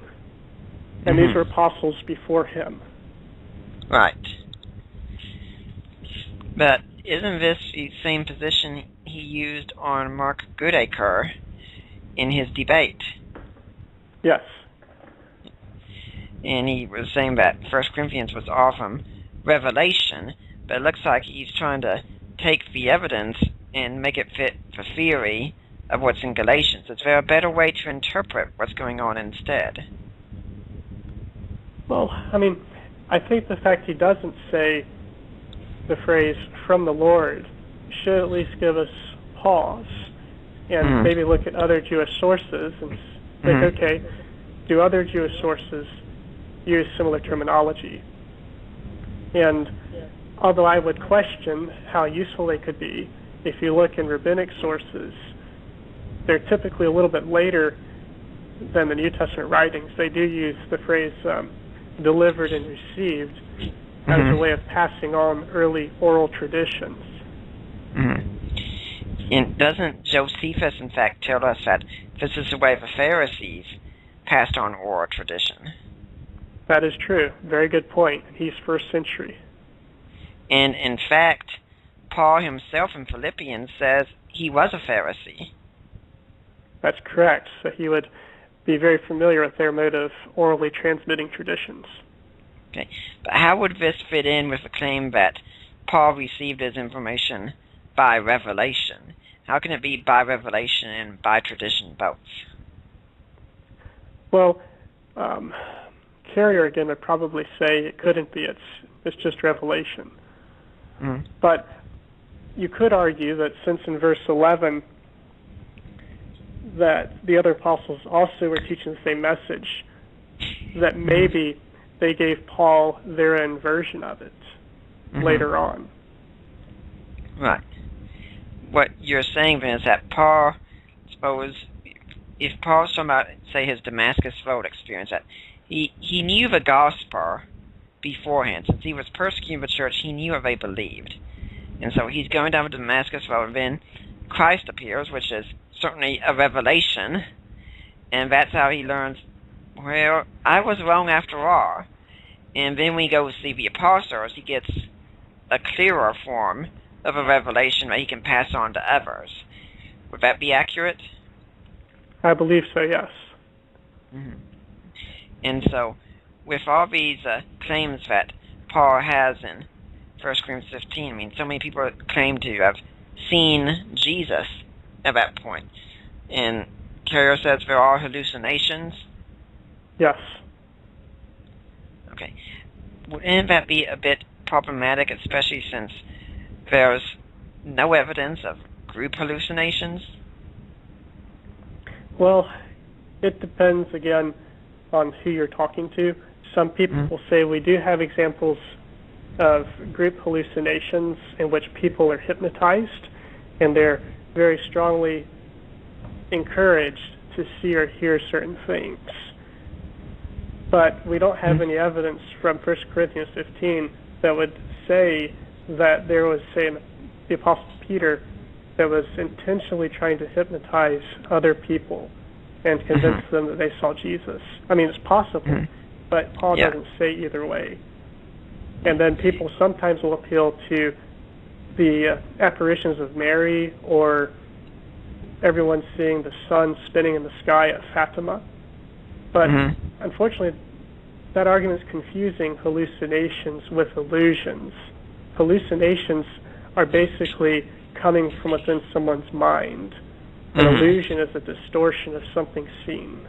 And these were apostles before him. Right. But isn't this the same position he used on Mark Goodacre in his debate? Yes. And he was saying that 1 Corinthians was all from revelation, but it looks like he's trying to take the evidence and make it fit the theory of what's in Galatians. Is there a better way to interpret what's going on instead? Well, I mean, I think the fact he doesn't say the phrase from the Lord should at least give us pause and maybe look at other Jewish sources and think, okay, do other Jewish sources use similar terminology? And although I would question how useful they could be, if you look in rabbinic sources, they're typically a little bit later than the New Testament writings. They do use the phrase delivered and received as a way of passing on early oral traditions. And doesn't Josephus, in fact, tell us that this is the way the Pharisees passed on oral tradition? That is true. Very good point. He's first century. And in fact, Paul himself in Philippians says he was a Pharisee. That's correct. So he would be very familiar with their mode of orally transmitting traditions. Okay, but how would this fit in with the claim that Paul received his information by revelation? How can it be by revelation and by tradition both? Well, Carrier again would probably say it couldn't be. It's just revelation. But you could argue that since in verse 11 that the other apostles also were teaching the same message, that maybe they gave Paul their own version of it later on. Right. What you're saying then is that Paul, suppose, if Paul's talking about, say, his Damascus Road experience, that he knew the gospel beforehand. Since he was persecuting the church, he knew what they believed. And so he's going down the Damascus Road, and then Christ appears, which is certainly a revelation, and that's how he learns, well, I was wrong after all. And then when he goes to see the apostles, he gets a clearer form of a revelation that he can pass on to others. Would that be accurate? I believe so, yes. And so, with all these claims that Paul has in 1 Corinthians 15, I mean, so many people claim to have seen Jesus at that point. And Carrier says there are hallucinations? Yes. Okay. Wouldn't that be a bit problematic, especially since there's no evidence of group hallucinations? Well, it depends, again, on who you're talking to. Some people will say we do have examples of group hallucinations in which people are hypnotized and they're very strongly encouraged to see or hear certain things. But we don't have any evidence from 1 Corinthians 15 that would say that there was, say, the Apostle Peter that was intentionally trying to hypnotize other people and convince them that they saw Jesus. I mean, it's possible, but Paul doesn't say either way. And then people sometimes will appeal to the apparitions of Mary, or everyone seeing the sun spinning in the sky at Fatima. But unfortunately, that argument is confusing hallucinations with illusions. Hallucinations are basically coming from within someone's mind. An illusion is a distortion of something seen.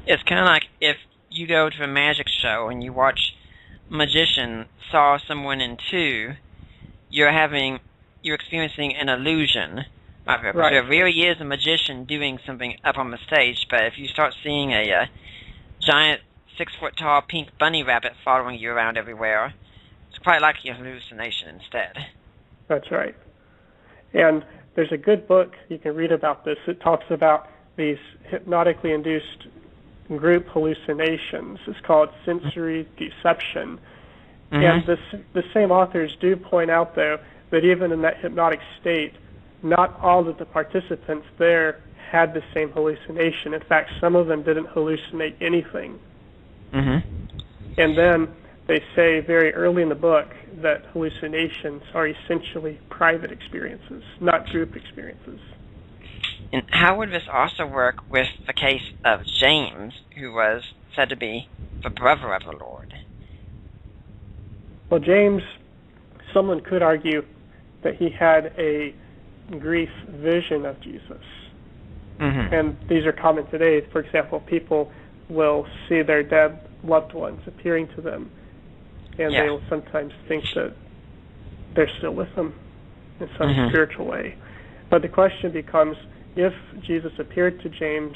It's kind of like if you go to a magic show and you watch a magician saw someone in two, you're experiencing an illusion. Right. There really is a magician doing something up on the stage, but if you start seeing a giant 6-foot-tall pink bunny rabbit following you around everywhere, it's quite likely a hallucination instead. That's right. And there's a good book you can read about this. It talks about these hypnotically induced group hallucinations. It's called sensory deception. And the same authors do point out, though, that even in that hypnotic state, not all of the participants there had the same hallucination. In fact, some of them didn't hallucinate anything. And then they say very early in the book that hallucinations are essentially private experiences, not group experiences. And how would this also work with the case of James, who was said to be the brother of the Lord? Well, James, someone could argue that he had a grief vision of Jesus. And these are common today. For example, people will see their dead loved ones appearing to them, and they will sometimes think that they're still with them in some spiritual way. But the question becomes, if Jesus appeared to James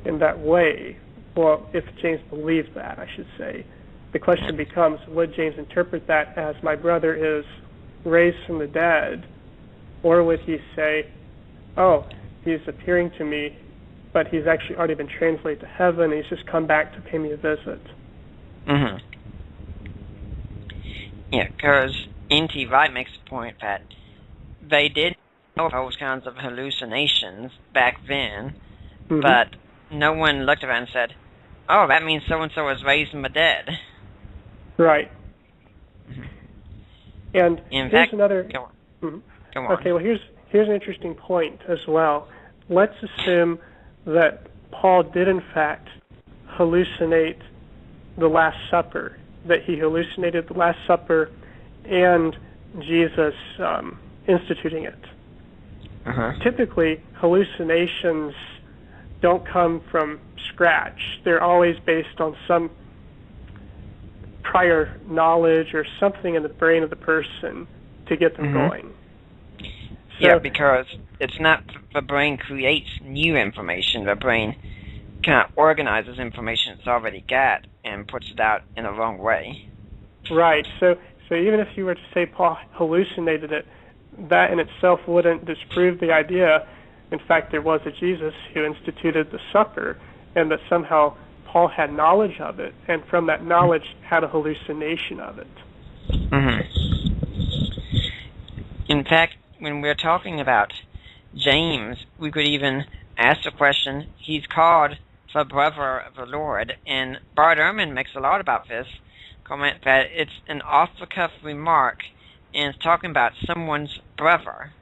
in that way, well, if James believed that, I should say, the question becomes, would James interpret that as my brother is raised from the dead, or would he say, oh, he's appearing to me, but he's actually already been translated to heaven, and he's just come back to pay me a visit? Yeah, because N.T. Wright makes the point that they did know those kinds of hallucinations back then, but no one looked around and said, oh, that means so-and-so was raised from the dead. Right. And in here's fact, another... Go on. Okay, well, here's an interesting point as well. Let's assume that Paul did, in fact, hallucinate the Last Supper, that he hallucinated the Last Supper and Jesus instituting it. Typically, hallucinations don't come from scratch. They're always based on some prior knowledge or something in the brain of the person to get them going. So, because it's not the brain creates new information. The brain kind of organizes information it's already got and puts it out in the wrong way. Right. So even if you were to say Paul hallucinated it, that in itself wouldn't disprove the idea. In fact, there was a Jesus who instituted the supper, and that somehow Paul had knowledge of it, and from that knowledge had a hallucination of it. In fact, when we're talking about James, we could even ask the question, he's called the brother of the Lord, and Bart Ehrman makes a lot about this, comment that it's an off-the-cuff remark, and it's talking about someone's brother.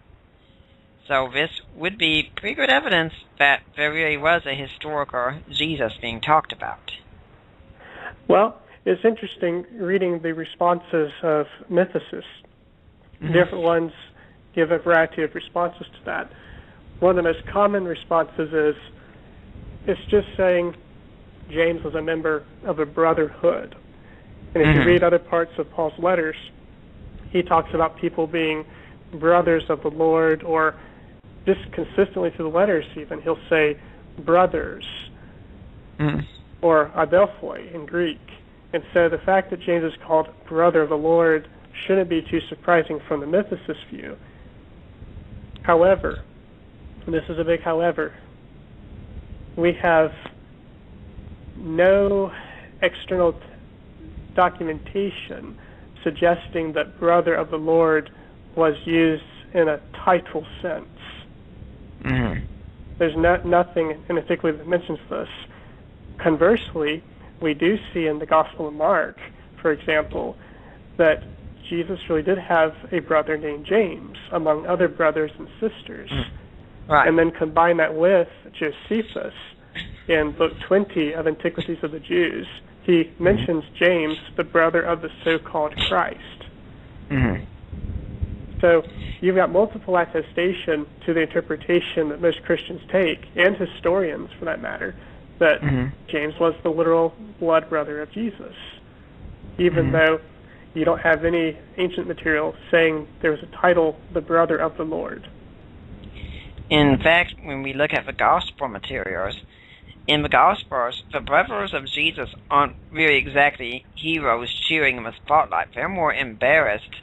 So this would be pretty good evidence that there really was a historical Jesus being talked about. Well, it's interesting reading the responses of mythicists. Different ones give a variety of responses to that. One of the most common responses is, it's just saying James was a member of a brotherhood. And if you read other parts of Paul's letters, he talks about people being brothers of the Lord, or just consistently through the letters even, he'll say brothers, or adelphoi in Greek. And so the fact that James is called brother of the Lord shouldn't be too surprising from the mythicist view. However, and this is a big however, we have no external documentation suggesting that brother of the Lord was used in a title sense. Mm-hmm. There's nothing in particular that mentions this. Conversely, we do see in the Gospel of Mark, for example, that Jesus really did have a brother named James, among other brothers and sisters. Right. And then combine that with Josephus in Book 20 of Antiquities of the Jews. He mentions James, the brother of the so-called Christ. Mm-hmm. So you've got multiple attestation to the interpretation that most Christians take, and historians for that matter, that James was the literal blood brother of Jesus, even though you don't have any ancient material saying there was a title, the brother of the Lord. In fact, when we look at the gospel materials, in the Gospels, the brothers of Jesus aren't really exactly heroes cheering in the spotlight. They're more embarrassed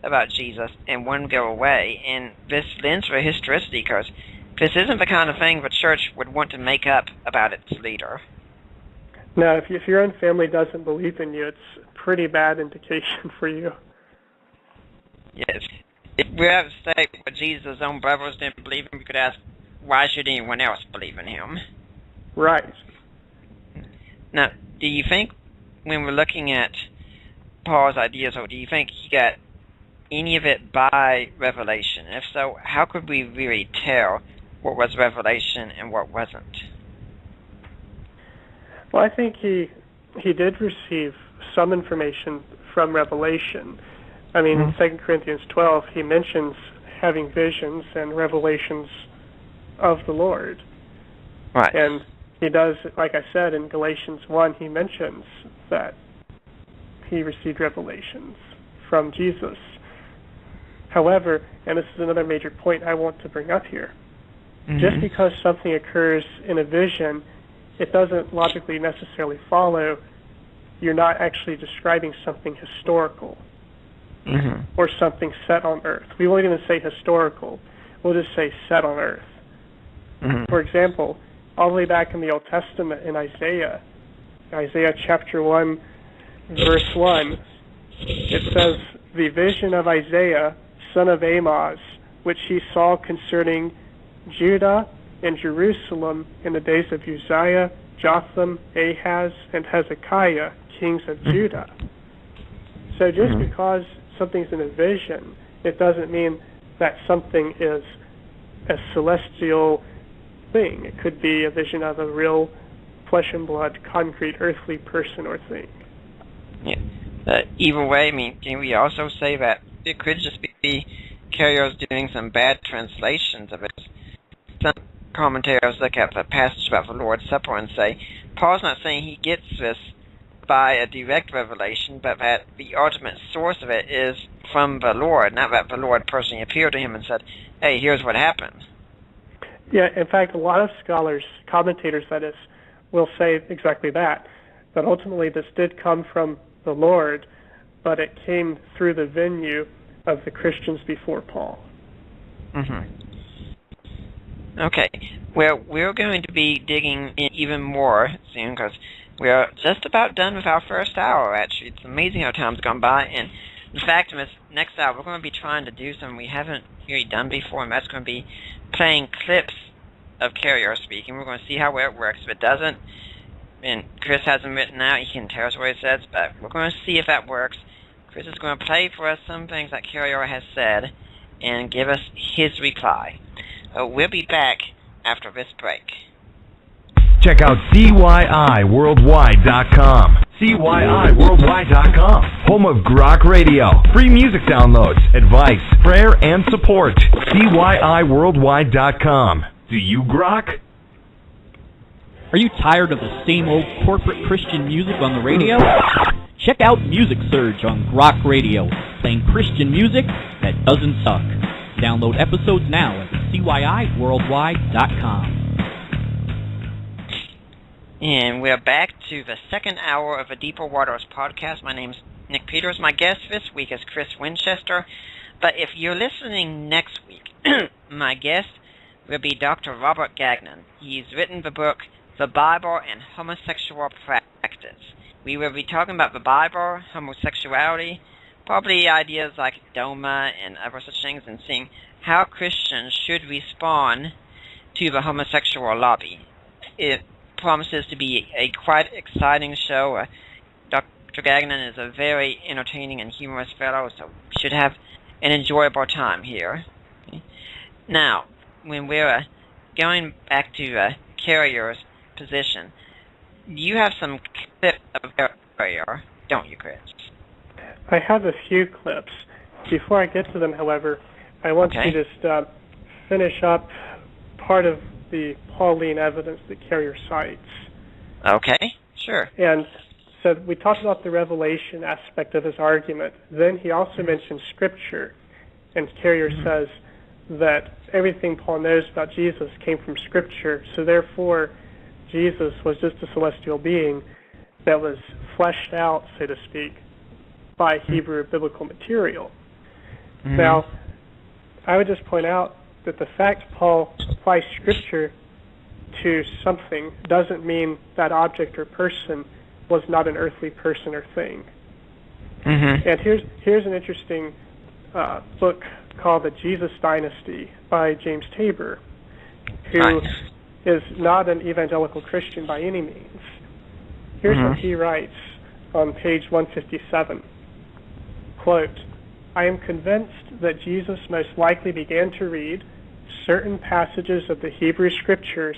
about Jesus and wouldn't go away. And this lends for historicity, because this isn't the kind of thing the church would want to make up about its leader. Now, if your own family doesn't believe in you, it's a pretty bad indication for you. Yes. If we're at a state where Jesus' own brothers didn't believe him, we could ask, why should anyone else believe in him? Right. Now, do you think, when we're looking at Paul's ideas, or do you think he got any of it by revelation? If so, how could we really tell what was revelation and what wasn't? Well, I think he did receive some information from revelation. I mean, in 2 Corinthians 12, he mentions having visions and revelations of the Lord. Right. And he does, like I said, in Galatians 1, he mentions that he received revelations from Jesus. However, and this is another major point I want to bring up here, just because something occurs in a vision, it doesn't logically necessarily follow you're not actually describing something historical or something set on earth. We won't even say historical. We'll just say set on earth. For example, all the way back in the Old Testament in Isaiah chapter 1, verse 1, it says, the vision of Isaiah, son of Amoz, which he saw concerning Judah and Jerusalem in the days of Uzziah, Jotham, Ahaz, and Hezekiah, kings of Judah. So just because something's in a vision, it doesn't mean that something is a celestial thing. It could be a vision of a real flesh and blood, concrete, earthly person or thing. Yeah. Either way, I mean, can we also say that it could just be carriers doing some bad translations of it? Some commentators look at the passage about the Lord's Supper and say, Paul's not saying he gets this by a direct revelation, but that the ultimate source of it is from the Lord, not that the Lord personally appeared to him and said, hey, here's what happened. Yeah, in fact, a lot of scholars, commentators that is, will say exactly that ultimately this did come from the Lord, but it came through the venue of the Christians before Paul. Okay, well, we're going to be digging in even more soon, because we're just about done with our first hour, actually. It's amazing how time's gone by, and in fact, in this next hour, we're going to be trying to do something we haven't really done before, and that's going to be playing clips of carrier speaking. We're going to see how it works. If it doesn't, and Chris hasn't written out, he can tell us what it says, but we're going to see if that works. Chris is going to play for us some things that carrier has said and give us his reply. We'll be back after this break. Check out CYIWorldwide.com. CYIWorldwide.com. Home of Grok Radio. Free music downloads, advice, prayer, and support. CYIWorldwide.com. Do you grok? Are you tired of the same old corporate Christian music on the radio? Check out Music Surge on Grok Radio, playing Christian music that doesn't suck. Download episodes now at CYIWorldwide.com. And we're back to the second hour of the Deeper Waters podcast. My name's Nick Peters. My guest this week is Chris Winchester. But if you're listening next week, my guest will be Dr. Robert Gagnon. He's written the book, The Bible and Homosexual Practice. We will be talking about the Bible, homosexuality, probably ideas like DOMA and other such things, and seeing how Christians should respond to the homosexual lobby. It promises to be a quite exciting show. Dr. Gagnon is a very entertaining and humorous fellow, so we should have an enjoyable time here. Now, when we're going back to Carrier's position, you have some clips of Carrier, don't you, Chris? I have a few clips. Before I get to them, however, I want to just finish up part of the Pauline evidence that Carrier cites. Okay, sure. And so we talked about the revelation aspect of his argument. Then he also mentioned Scripture, and Carrier says that everything Paul knows about Jesus came from Scripture, so therefore Jesus was just a celestial being that was fleshed out, so to speak, by Hebrew biblical material. Now, I would just point out that the fact Paul applies Scripture to something doesn't mean that object or person was not an earthly person or thing. And here's an interesting book called The Jesus Dynasty by James Tabor, who is not an evangelical Christian by any means. Here's what he writes on page 157. Quote, I am convinced that Jesus most likely began to read certain passages of the Hebrew Scriptures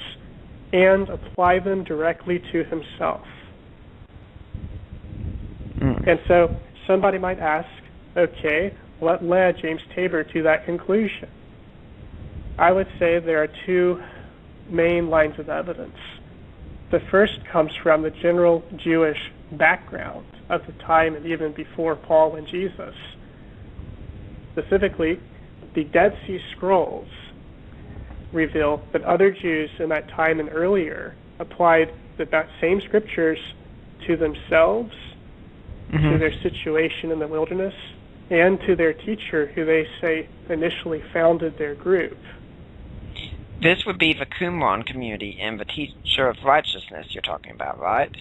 and apply them directly to himself. And so somebody might ask, okay, what led James Tabor to that conclusion? I would say there are two main lines of evidence. The first comes from the general Jewish background of the time and even before Paul and Jesus. Specifically, the Dead Sea Scrolls reveal that other Jews in that time and earlier applied that same scriptures to themselves, to their situation in the wilderness, and to their teacher, who they say initially founded their group. This would be the Qumran community and the teacher of righteousness you're talking about, right?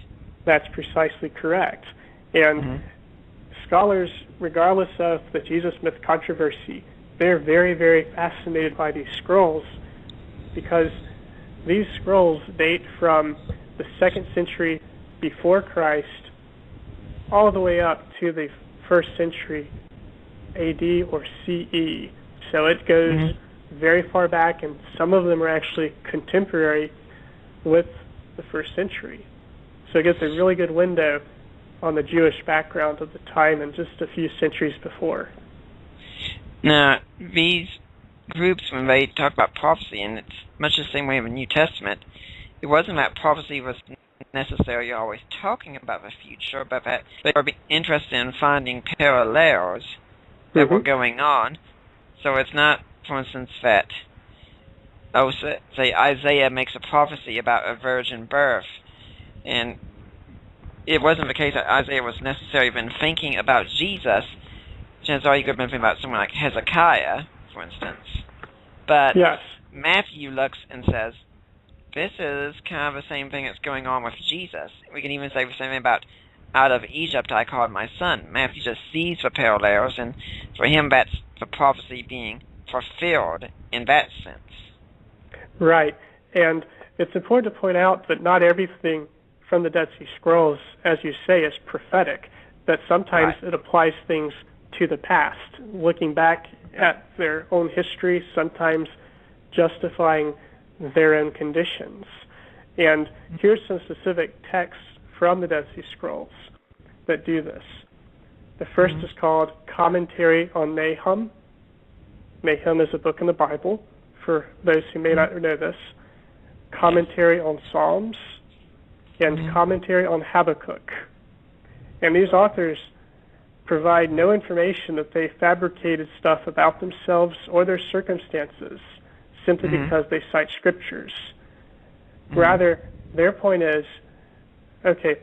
That's precisely correct. And scholars, regardless of the Jesus myth controversy, they're very, very fascinated by these scrolls because these scrolls date from the 2nd century before Christ all the way up to the 1st century AD or CE. So it goes very far back, and some of them are actually contemporary with the 1st century. So it gets a really good window on the Jewish background of the time and just a few centuries before. Now, these groups, when they talk about prophecy, and it's much the same way in the New Testament, it wasn't that prophecy was necessarily always talking about the future, but that they were interested in finding parallels that were going on. So it's not, for instance, that, say Isaiah makes a prophecy about a virgin birth, and it wasn't the case that Isaiah was necessarily been thinking about Jesus. Chances are he could have been thinking about someone like Hezekiah, for instance. But Matthew looks and says, this is kind of the same thing that's going on with Jesus. We can even say the same thing about out of Egypt I called my son. Matthew just sees the parallels, and for him that's the prophecy being fulfilled in that sense. Right. And it's important to point out that not everything from the Dead Sea Scrolls, as you say, is prophetic, that sometimes it applies things to the past, looking back at their own history, sometimes justifying their own conditions. And here's some specific texts from the Dead Sea Scrolls that do this. The first is called Commentary on Nahum. Nahum is a book in the Bible, for those who may not know this. Commentary on Psalms, and Commentary on Habakkuk. And these authors provide no information that they fabricated stuff about themselves or their circumstances simply because they cite scriptures. Rather, their point is, okay,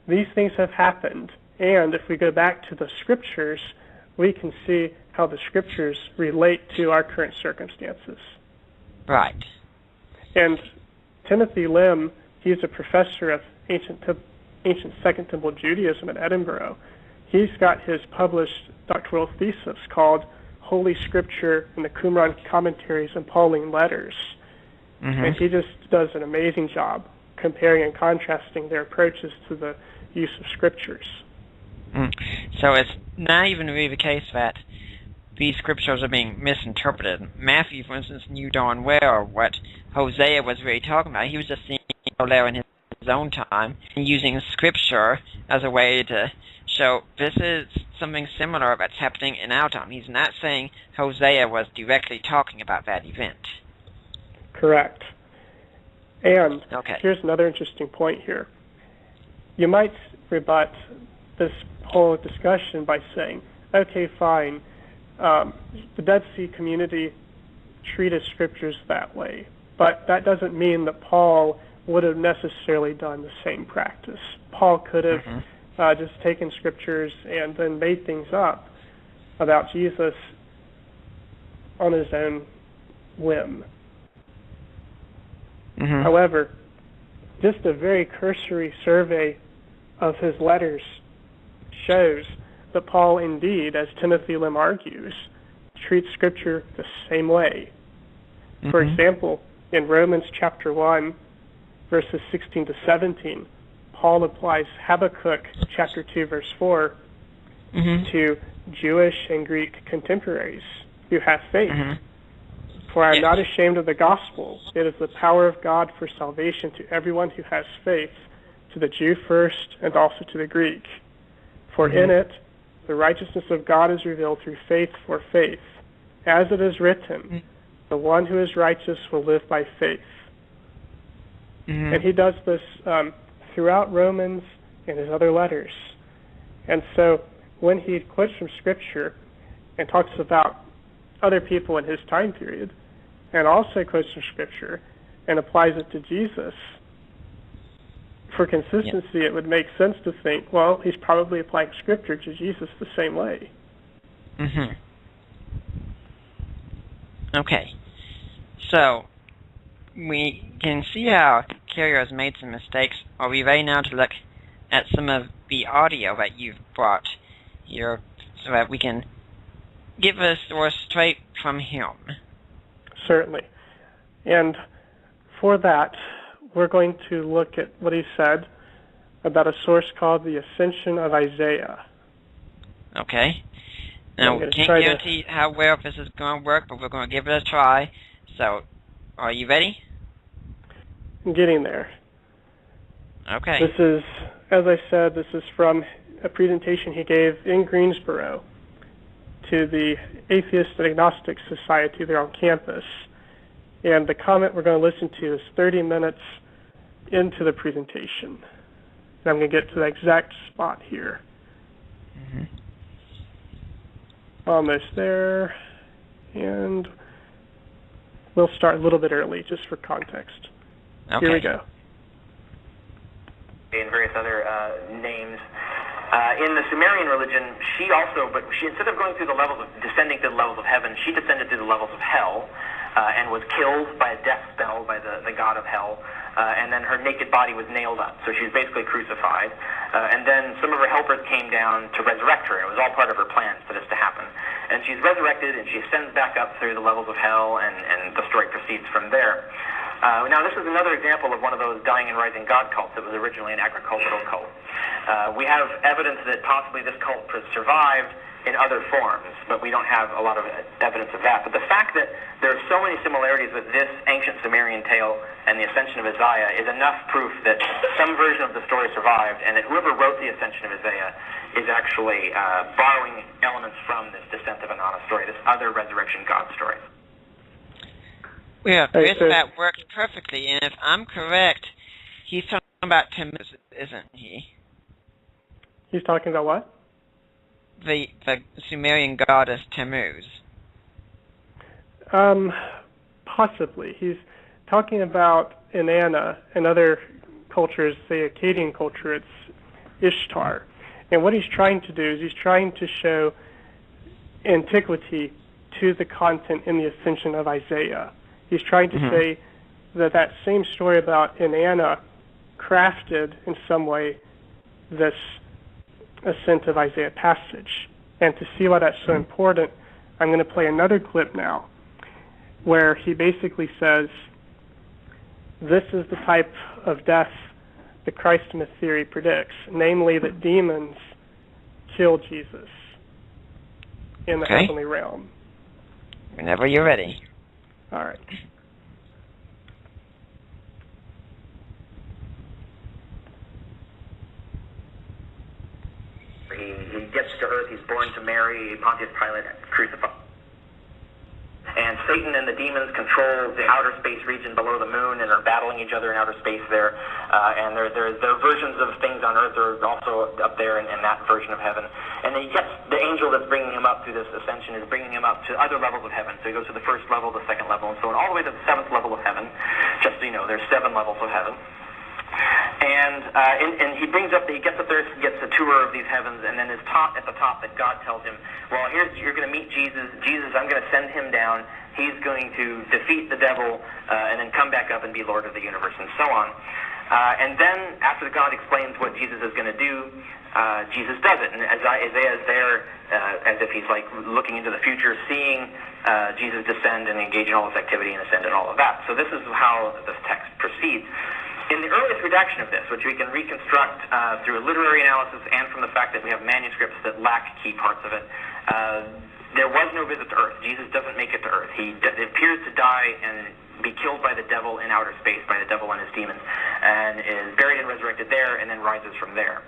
these things have happened, and if we go back to the scriptures, we can see how the scriptures relate to our current circumstances. Right. And Timothy Lim, he's a professor of ancient Second Temple Judaism at Edinburgh. He's got his published doctoral thesis called Holy Scripture and the Qumran Commentaries and Pauline Letters. Mm-hmm. And he just does an amazing job comparing and contrasting their approaches to the use of scriptures. So it's not even really the case that these scriptures are being misinterpreted. Matthew, for instance, knew darn well what Hosea was really talking about. He was just seeing it there in his own time and using scripture as a way to show this is something similar that's happening in our time. He's not saying Hosea was directly talking about that event. Correct. And okay. Here's another interesting point here. You might rebut this whole discussion by saying, okay, fine, the Dead Sea community treated scriptures that way, but that doesn't mean that Paul would have necessarily done the same practice. Paul could have just taken scriptures and then made things up about Jesus on his own whim. However, just a very cursory survey of his letters shows that Paul indeed, as Timothy Lim argues, treats Scripture the same way. For example, in Romans chapter 1, verses 16 to 17, Paul applies Habakkuk chapter 2, verse 4 to Jewish and Greek contemporaries who have faith. For I am not ashamed of the gospel. It is the power of God for salvation to everyone who has faith, to the Jew first and also to the Greek. For in it, the righteousness of God is revealed through faith for faith. As it is written, the one who is righteous will live by faith. And he does this throughout Romans and his other letters. And so when he quotes from Scripture and talks about other people in his time period, and also quotes from Scripture and applies it to Jesus, for consistency, it would make sense to think, well, he's probably applying Scripture to Jesus the same way. Okay. So, we can see how Carrier has made some mistakes. Are we ready now to look at some of the audio that you've brought here so that we can give a source straight from him? Certainly. And for that, we're going to look at what he said about a source called the Ascension of Isaiah. Okay. Now, we can't guarantee how well this is going to work, but we're going to give it a try. So, are you ready? I'm getting there. Okay. This is, as I said, this is from a presentation he gave in Greensboro to the Atheist and Agnostic Society there on campus. And the comment we're going to listen to is 30 minutes into the presentation. And I'm going to get to the exact spot here. Almost there. And we'll start a little bit early, just for context. Okay. Here we go. And various other names. In the Sumerian religion, she instead of going through the levels of, descending to the levels of heaven, she descended to the levels of hell, and was killed by a death spell by the god of hell, and then her naked body was nailed up, so she was basically crucified, and then some of her helpers came down to resurrect her. It was all part of her plan for this to happen. And she's resurrected, and she ascends back up through the levels of hell, and the story proceeds from there. Now, this is another example of one of those dying and rising God cults that was originally an agricultural cult. We have evidence that possibly this cult survived in other forms, but we don't have a lot of evidence of that. But the fact that there are so many similarities with this ancient Sumerian tale and the Ascension of Isaiah is enough proof that some version of the story survived, and that whoever wrote the Ascension of Isaiah is actually borrowing elements from this Descent of Inanna story, this other resurrection God story. Well, Chris, that works perfectly, and if I'm correct, he's talking about Tammuz, isn't he? He's talking about what? The Sumerian goddess Tammuz. Possibly. He's talking about Inanna and other cultures, say Akkadian culture, it's Ishtar. And what he's trying to do is he's trying to show antiquity to the content in the Ascension of Isaiah. He's trying to say that that same story about Inanna crafted in some way this ascent of Isaiah passage. And to see why that's so important, I'm going to play another clip now where he basically says, this is the type of death the Christ myth theory predicts, namely that demons kill Jesus in the heavenly realm. Whenever you're ready. All right. He gets to earth, he's born to Mary, Pontius Pilate, crucified. And Satan and the demons control the outer space region below the moon and are battling each other in outer space there. And their versions of things on earth are also up there in that version of heaven. And he gets the angel that's bringing him up through this ascension is bringing him up to other levels of heaven. So he goes to the first level, the second level, and so on, all the way to the seventh level of heaven. Just so you know, there's 7 levels of heaven. And he brings up, he gets up there, he gets a tour of these heavens, and then is taught at the top that God tells him, well, you're going to meet Jesus. Jesus, I'm going to send him down. He's going to defeat the devil and then come back up and be Lord of the universe, and so on. And then after God explains what Jesus is going to do, Jesus does it. And Isaiah is there as if he's like looking into the future, seeing Jesus descend and engage in all this activity and ascend and all of that. So this is how this text proceeds. In the earliest redaction of this, which we can reconstruct through a literary analysis and from the fact that we have manuscripts that lack key parts of it, there was no visit to Earth. Jesus doesn't make it to Earth. He appears to die and be killed by the devil in outer space, by the devil and his demons, and is buried and resurrected there and then rises from there.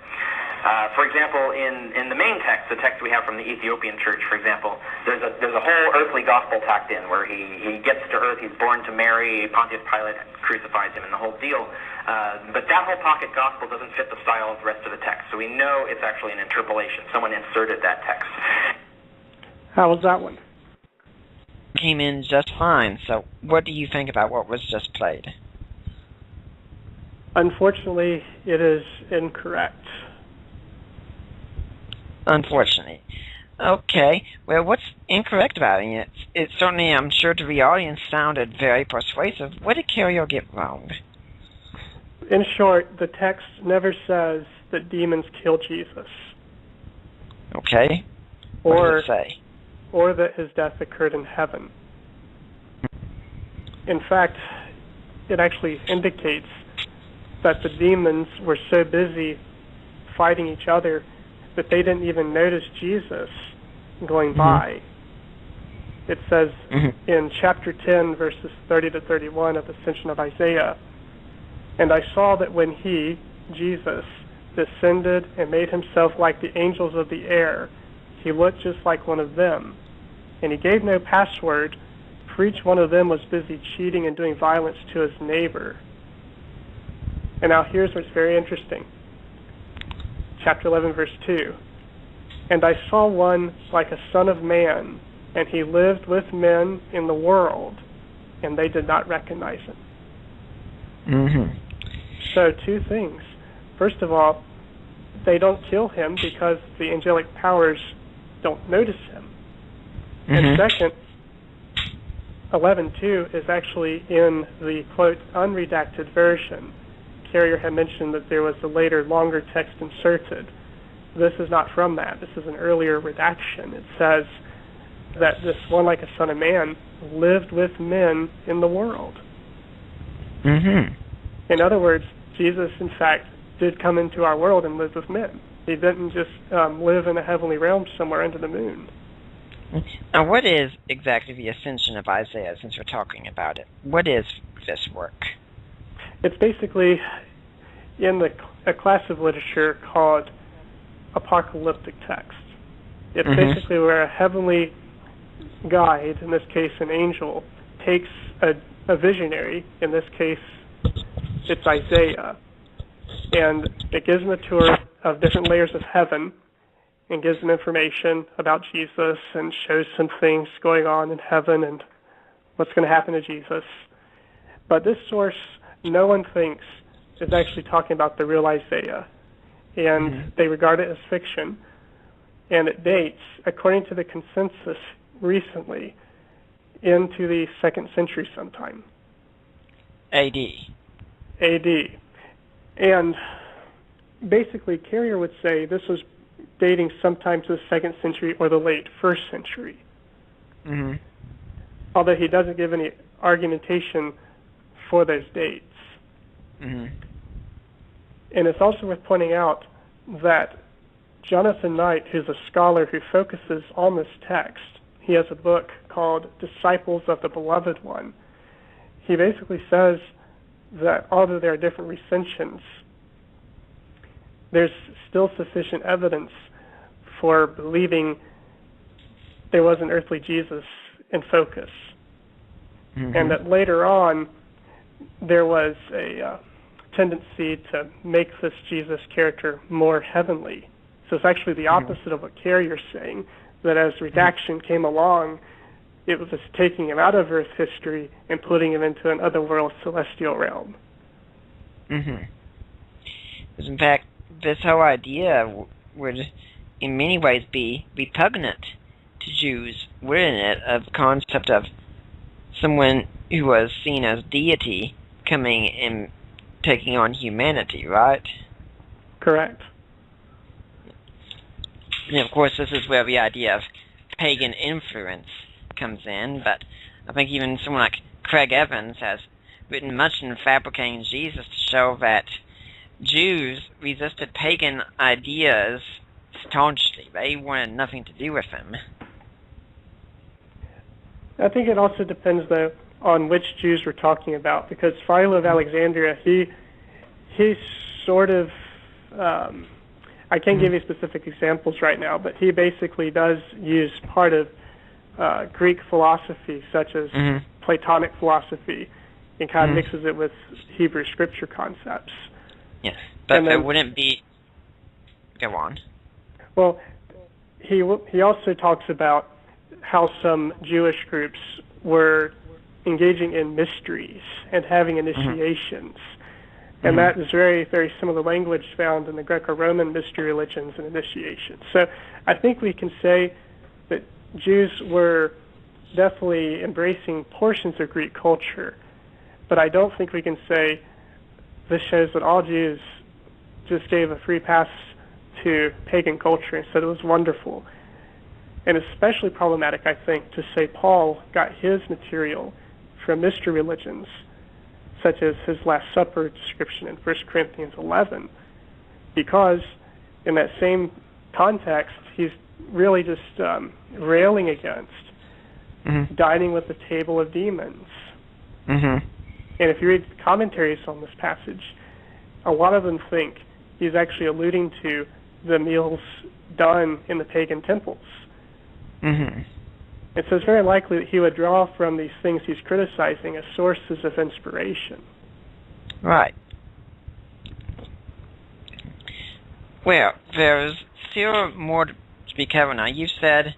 For example, in the main text, the text we have from the Ethiopian church, for example, there's a whole earthly gospel tacked in where he gets to earth, he's born to Mary, Pontius Pilate crucifies him, and the whole deal. But that whole pocket gospel doesn't fit the style of the rest of the text, so we know it's actually an interpolation. Someone inserted that text. How was that one? Came in just fine. So what do you think about what was just played? Unfortunately, it is incorrect. Unfortunately. Okay. Well, what's incorrect about it? It certainly, I'm sure, to the audience sounded very persuasive. What did Carrier get wrong? In short, the text never says that demons kill Jesus. Okay. What does it say? Or that his death occurred in heaven. In fact, it actually indicates that the demons were so busy fighting each other that they didn't even notice Jesus going by. It says in chapter 10, verses 30 to 31 of the Ascension of Isaiah, and I saw that when he, Jesus, descended and made himself like the angels of the air, he looked just like one of them. And he gave no password, for each one of them was busy cheating and doing violence to his neighbor. And now here's what's very interesting. Chapter 11, verse 2. And I saw one like a son of man, and he lived with men in the world, and they did not recognize him. So 2 things. First of all, they don't kill him because the angelic powers don't notice him. And second, 11.2 is actually in the, quote, unredacted version. Carrier had mentioned that there was a later, longer text inserted. This is not from that. This is an earlier redaction. It says that this one like a son of man lived with men in the world. In other words, Jesus, in fact, did come into our world and lived with men. He didn't just live in a heavenly realm somewhere under the moon. Now, what is exactly the Ascension of Isaiah, since we're talking about it? What is this work? It's basically in a class of literature called apocalyptic text. It's basically where a heavenly guide, in this case an angel, takes a visionary, in this case it's Isaiah, and it gives him a tour of different layers of heaven and gives them information about Jesus and shows some things going on in heaven and what's going to happen to Jesus. But this source, no one thinks, is actually talking about the real Isaiah. And they regard it as fiction. And it dates, according to the consensus recently, into the 2nd century sometime. A.D. A.D. And basically, Carrier would say this was dating sometime to the 2nd century or the late 1st century. Mm-hmm. Although he doesn't give any argumentation for those dates. Mm-hmm. And it's also worth pointing out that Jonathan Knight, who's a scholar who focuses on this text, he has a book called Disciples of the Beloved One. He basically says that although there are different recensions, there's still sufficient evidence for believing there was an earthly Jesus in focus. Mm-hmm. And that later on, there was a tendency to make this Jesus character more heavenly. So it's actually the opposite of what Carrier's saying, that as redaction came along, it was taking him out of Earth history and putting him into an otherworld celestial realm. Mm-hmm. Because in fact, this whole idea would in many ways be repugnant to Jews, wouldn't it, of the concept of someone who was seen as deity coming and taking on humanity, right? Correct. And of course, this is where the idea of pagan influence comes in, but I think even someone like Craig Evans has written much in fabricating Jesus to show that Jews resisted pagan ideas staunchly. They wanted nothing to do with them. I think it also depends, though, on which Jews we're talking about, because Philo of Alexandria, he sort of, I can't give you specific examples right now, but he basically does use part of Greek philosophy, such as Platonic philosophy, and kind of mixes it with Hebrew scripture concepts. Yes, but there wouldn't be... Go on. Well, he also talks about how some Jewish groups were engaging in mysteries and having initiations. And that is very, very similar language found in the Greco-Roman mystery religions and initiations. So I think we can say that Jews were definitely embracing portions of Greek culture, but I don't think we can say this shows that all Jews just gave a free pass to pagan culture and said it was wonderful. And especially problematic, I think, to say Paul got his material from mystery religions, such as his Last Supper description in 1 Corinthians 11, because in that same context, he's really just railing against dining with the table of demons. And if you read commentaries on this passage, a lot of them think he's actually alluding to the meals done in the pagan temples. And so it's very likely that he would draw from these things he's criticizing as sources of inspiration. Right. Well, there's still more to be covered now. You said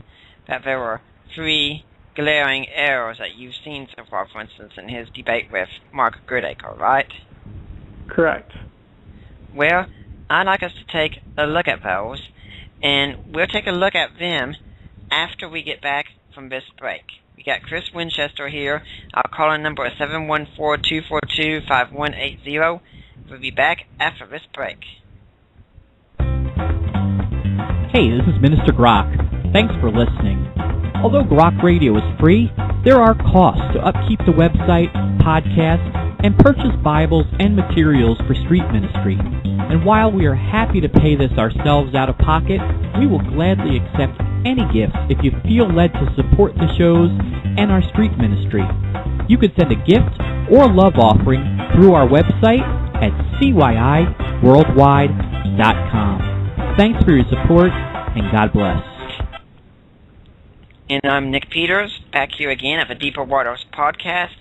that there were 3 glaring errors that you've seen so far, for instance, in his debate with Mark Goodacre, right? Correct. Well, I'd like us to take a look at those, and we'll take a look at them after we get back from this break. We got Chris Winchester here. Our call-in number is 714-242-5180. We'll be back after this break. Hey, this is Minister Grok. Thanks for listening. Although Grok Radio is free, there are costs to upkeep the website, podcasts, and purchase Bibles and materials for street ministry. And while we are happy to pay this ourselves out of pocket, we will gladly accept any gifts if you feel led to support the shows and our street ministry. You can send a gift or love offering through our website at cyiworldwide.com. Thanks for your support, and God bless. And I'm Nick Peters, back here again at the Deeper Waters podcast.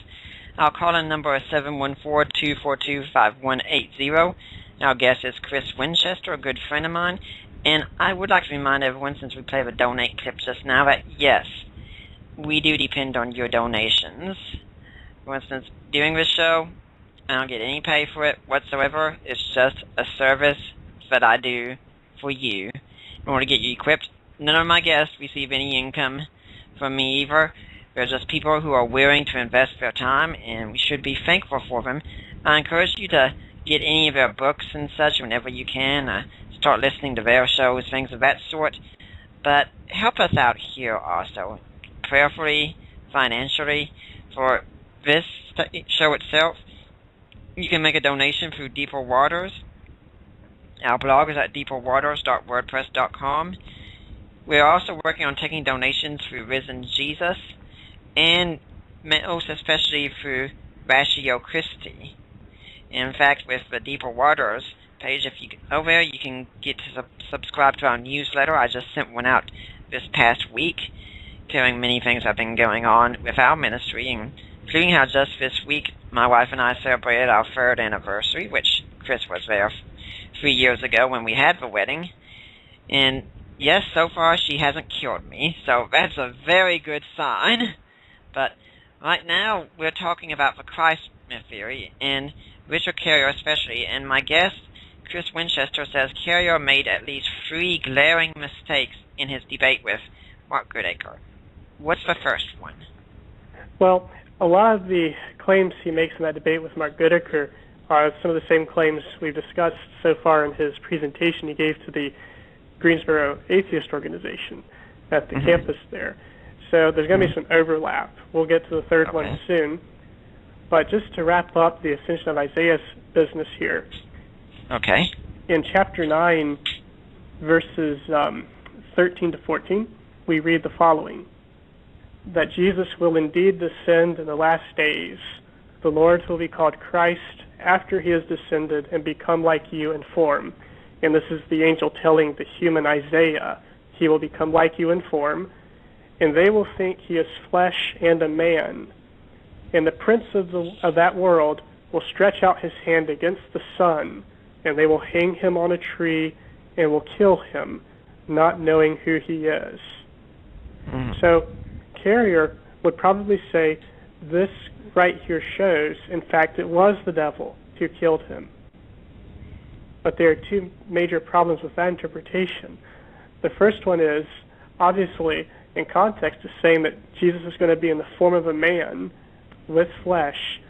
Our call-in number is 714-242-5180. Our guest is Chris Winchester, a good friend of mine. And I would like to remind everyone, since we played the donate clip just now, that yes, we do depend on your donations. For instance, during this show, I don't get any pay for it whatsoever. It's just a service that I do for you in order to get you equipped. None of my guests receive any income from me either. They're just people who are willing to invest their time, and we should be thankful for them. I encourage you to get any of their books and such whenever you can. Start listening to their shows, things of that sort. But help us out here also, prayerfully, financially, for this show itself. You can make a donation through Deeper Waters. Our blog is at deeperwaters.wordpress.com. We're also working on taking donations through Risen Jesus, and most especially through Ratio Christi. In fact, with the Deeper Waters page, if you go there, you can get to subscribe to our newsletter. I just sent one out this past week, telling many things that have been going on with our ministry, including how just this week my wife and I celebrated our 3rd anniversary, which Chris was there 3 years ago when we had the wedding. And yes, so far she hasn't killed me, so that's a very good sign. But right now we're talking about the Christ myth theory, and Richard Carrier especially, and my guest, Chris Winchester, says Carrier made at least 3 glaring mistakes in his debate with Mark Goodacre. What's the first one? Well, a lot of the claims he makes in that debate with Mark Goodacre are some of the same claims we've discussed so far in his presentation he gave to the Greensboro Atheist Organization at the campus there. So there's going to be some overlap. We'll get to the third one soon. But just to wrap up the Ascension of Isaiah's business here. Okay. In chapter 9, verses 13 to 14, we read the following: that Jesus will indeed descend in the last days. The Lord will be called Christ after he has descended and become like you in form. And this is the angel telling the human Isaiah, he will become like you in form, and they will think he is flesh and a man. And the prince of that world will stretch out his hand against the sun, and they will hang him on a tree and will kill him, not knowing who he is. So Carrier would probably say this right here shows, in fact, it was the devil who killed him. But there are 2 major problems with that interpretation. The first one is, obviously, in context, is saying that Jesus is going to be in the form of a man with flesh,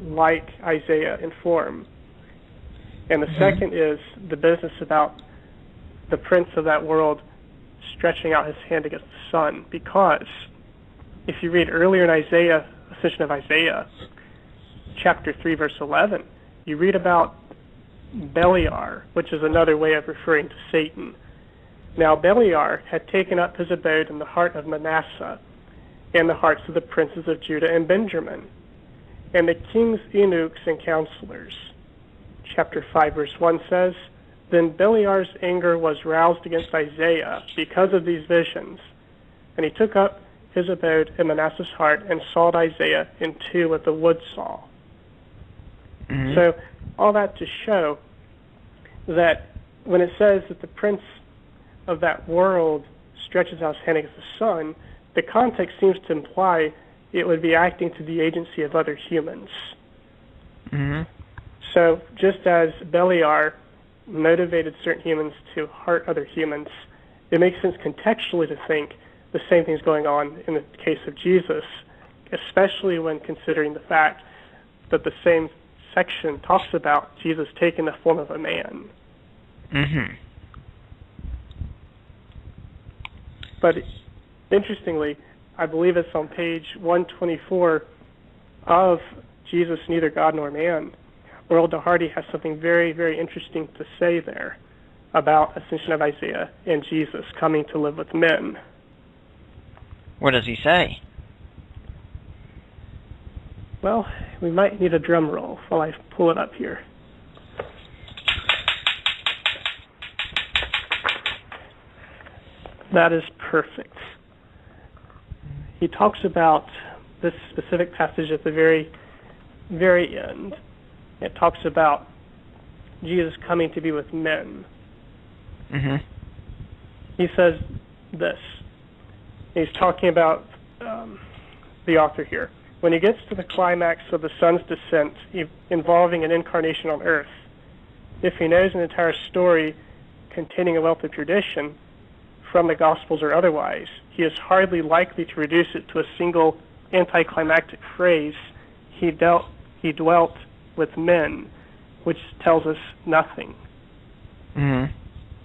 like Isaiah in form. And the second is the business about the prince of that world stretching out his hand against the sun, because if you read earlier in Isaiah, Ascension of Isaiah, chapter 3, verse 11, you read about Beliar, which is another way of referring to Satan. Now Beliar had taken up his abode in the heart of Manasseh, and the hearts of the princes of Judah and Benjamin, and the king's eunuchs and counselors. Chapter 5, verse 1 says, Then Beliar's anger was roused against Isaiah because of these visions, and he took up his abode in Manasseh's heart and sawed Isaiah in 2 with a wood saw. So all that to show that when it says that the prince of that world stretches out his hand against the sun, the context seems to imply it would be acting to the agency of other humans. So just as Beliar motivated certain humans to hurt other humans, it makes sense contextually to think the same thing's going on in the case of Jesus, especially when considering the fact that the same section talks about Jesus taking the form of a man. But interestingly, I believe it's on page 124 of Jesus, Neither God Nor Man, Earl DeHardy has something very, very interesting to say there about Ascension of Isaiah and Jesus coming to live with men. What does he say? Well, we might need a drum roll while I pull it up here. That is perfect. He talks about this specific passage at the very, very end. It talks about Jesus coming to be with men. He says this. He's talking about the author here. When he gets to the climax of the Son's descent involving an incarnation on earth, if he knows an entire story containing a wealth of tradition, from the Gospels or otherwise, he is hardly likely to reduce it to a single anticlimactic phrase, he dwelt with men, which tells us nothing. Mm-hmm.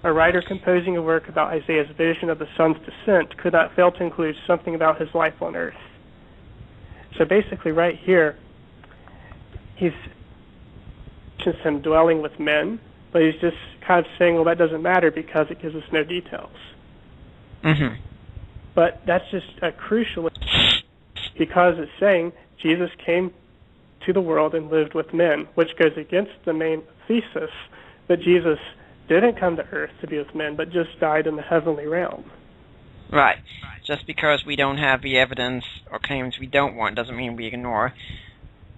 A writer composing a work about Isaiah's vision of the Son's descent could not fail to include something about his life on earth. So basically right here, he's mentions him dwelling with men, but he's just kind of saying, well, that doesn't matter because it gives us no details. Mm-hmm. But that's just a crucial, because it's saying Jesus came to the world and lived with men, which goes against the main thesis that Jesus didn't come to earth to be with men, but just died in the heavenly realm. Right. Just because we don't have the evidence or claims we don't want doesn't mean we ignore.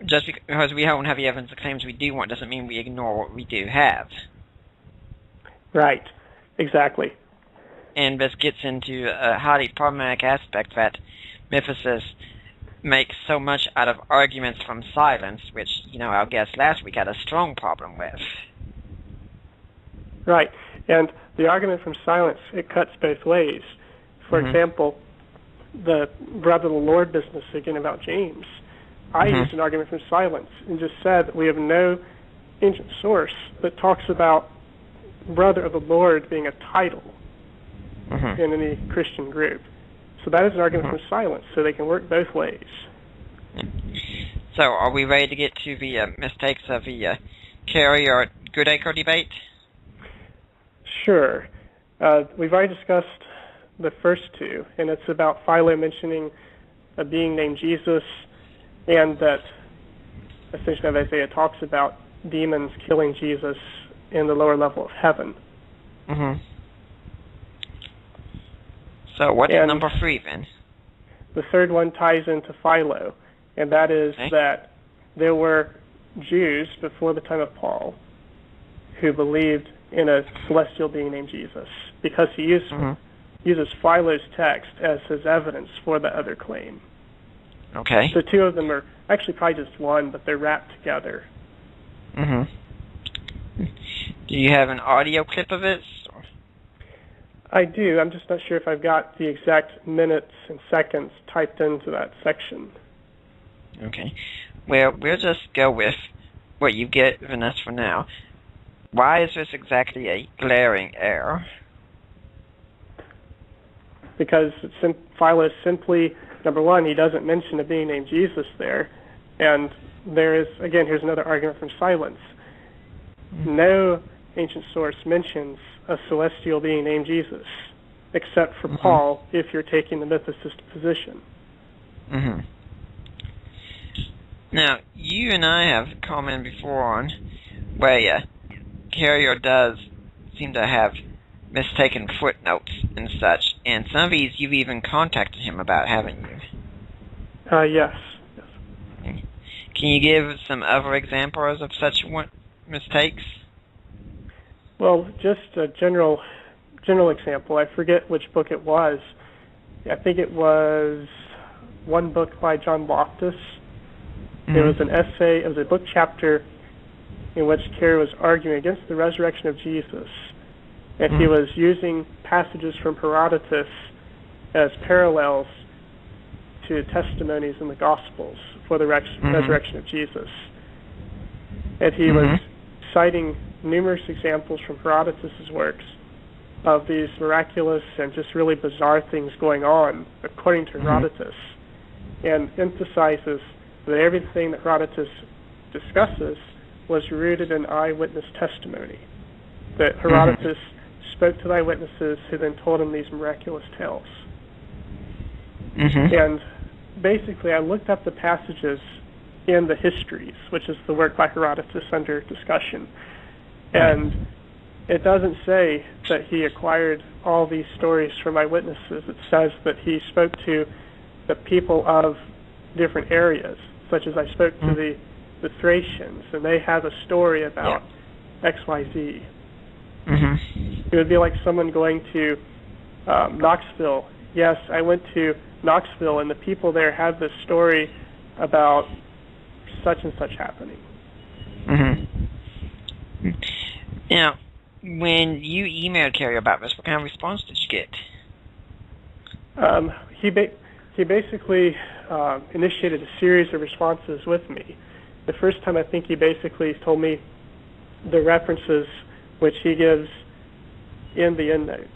Just because we don't have the evidence or claims we do want doesn't mean we ignore what we do have. Right. Exactly. And this gets into a highly problematic aspect that mythicists make so much out of arguments from silence, which, our guest last week had a strong problem with. Right. And the argument from silence, it cuts both ways. For example, the brother of the Lord business again about James. I used an argument from silence and just said that we have no ancient source that talks about brother of the Lord being a title in any Christian group. So that is an argument from silence, so they can work both ways. So are we ready to get to the mistakes of the Carey or Goodacre debate? Sure. We've already discussed the first two, and it's about Philo mentioning a being named Jesus, and that essentially Isaiah talks about demons killing Jesus in the lower level of heaven. So what's number 3 then? The third one ties into Philo, and that is that there were Jews before the time of Paul who believed in a celestial being named Jesus, because he uses Philo's text as his evidence for the other claim. Okay. So two of them are actually probably just one, but they're wrapped together. Do you have an audio clip of it? I do. I'm just not sure if I've got the exact minutes and seconds typed into that section. Okay. Well, we'll just go with what you've given us for now. Why is this exactly a glaring error? Because Philo simply, number one, he doesn't mention a being named Jesus there. And there is, again, here's another argument from silence. No ancient source mentions a celestial being named Jesus, except for Paul, if you're taking the mythicist position. Now, you and I have commented before on where Carrier does seem to have mistaken footnotes and such, and some of these you've even contacted him about, haven't you? Yes. Can you give some other examples of such mistakes? Well, just a general example. I forget which book it was. I think it was one book by John Loftus. It was an essay, it was a book chapter in which Carey was arguing against the resurrection of Jesus. And he was using passages from Herodotus as parallels to testimonies in the Gospels for the resurrection of Jesus. And he was citing numerous examples from Herodotus' works of these miraculous and just really bizarre things going on according to Herodotus, and emphasizes that everything that Herodotus discusses was rooted in eyewitness testimony, that Herodotus spoke to the eyewitnesses who then told him these miraculous tales. And basically I looked up the passages in the Histories, which is the work by Herodotus under discussion, and it doesn't say that he acquired all these stories from eyewitnesses. It says that he spoke to the people of different areas, such as I spoke to the Thracians, and they have a story about XYZ. It would be like someone going to Knoxville. Yes, I went to Knoxville, and the people there have this story about such and such happening. Now, when you emailed Carey about this, what kind of response did you get? He basically initiated a series of responses with me. The first time, I think he basically told me the references which he gives in the endnotes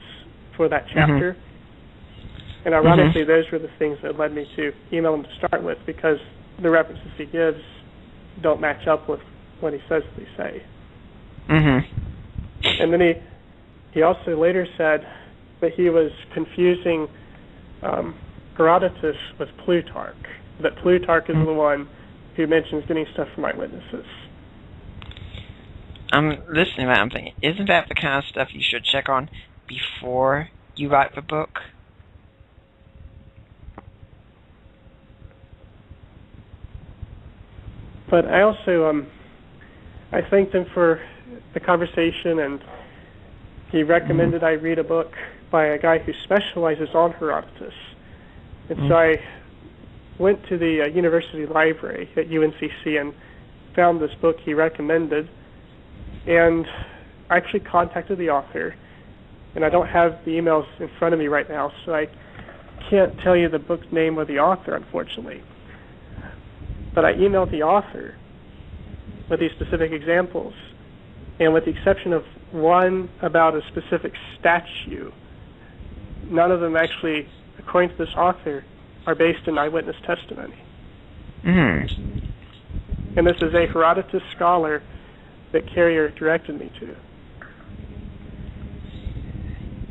for that chapter. And ironically, those were the things that led me to email him to start with, because the references he gives don't match up with what he says they say. And then he also later said that he was confusing Herodotus with Plutarch, that Plutarch is the one who mentions getting stuff from eyewitnesses. I'm listening to that, I'm thinking, isn't that the kind of stuff you should check on before you write the book? But I also, I thanked him for the conversation, and he recommended I read a book by a guy who specializes on Herodotus. And so I went to the university library at UNCC and found this book he recommended, and I actually contacted the author. And I don't have the emails in front of me right now, so I can't tell you the book's name or the author, unfortunately. But I emailed the author with these specific examples, and with the exception of one about a specific statue, none of them actually, according to this author, are based in eyewitness testimony. And this is a Herodotus scholar that Carrier directed me to.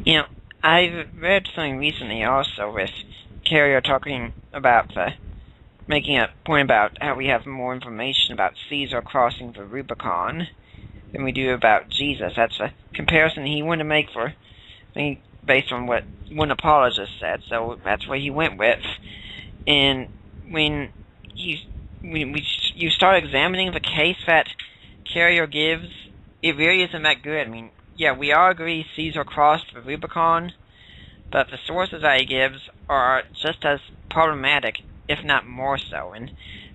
You know, I've read something recently also with Carrier talking about making a point about how we have more information about Caesar crossing the Rubicon than we do about Jesus. That's a comparison he wanted to make for, based on what one apologist said, so that's what he went with. And when you start examining the case that Carrier gives, it really isn't that good. I mean, yeah, we all agree Caesar crossed the Rubicon, but the sources that he gives are just as problematic, if not more so. And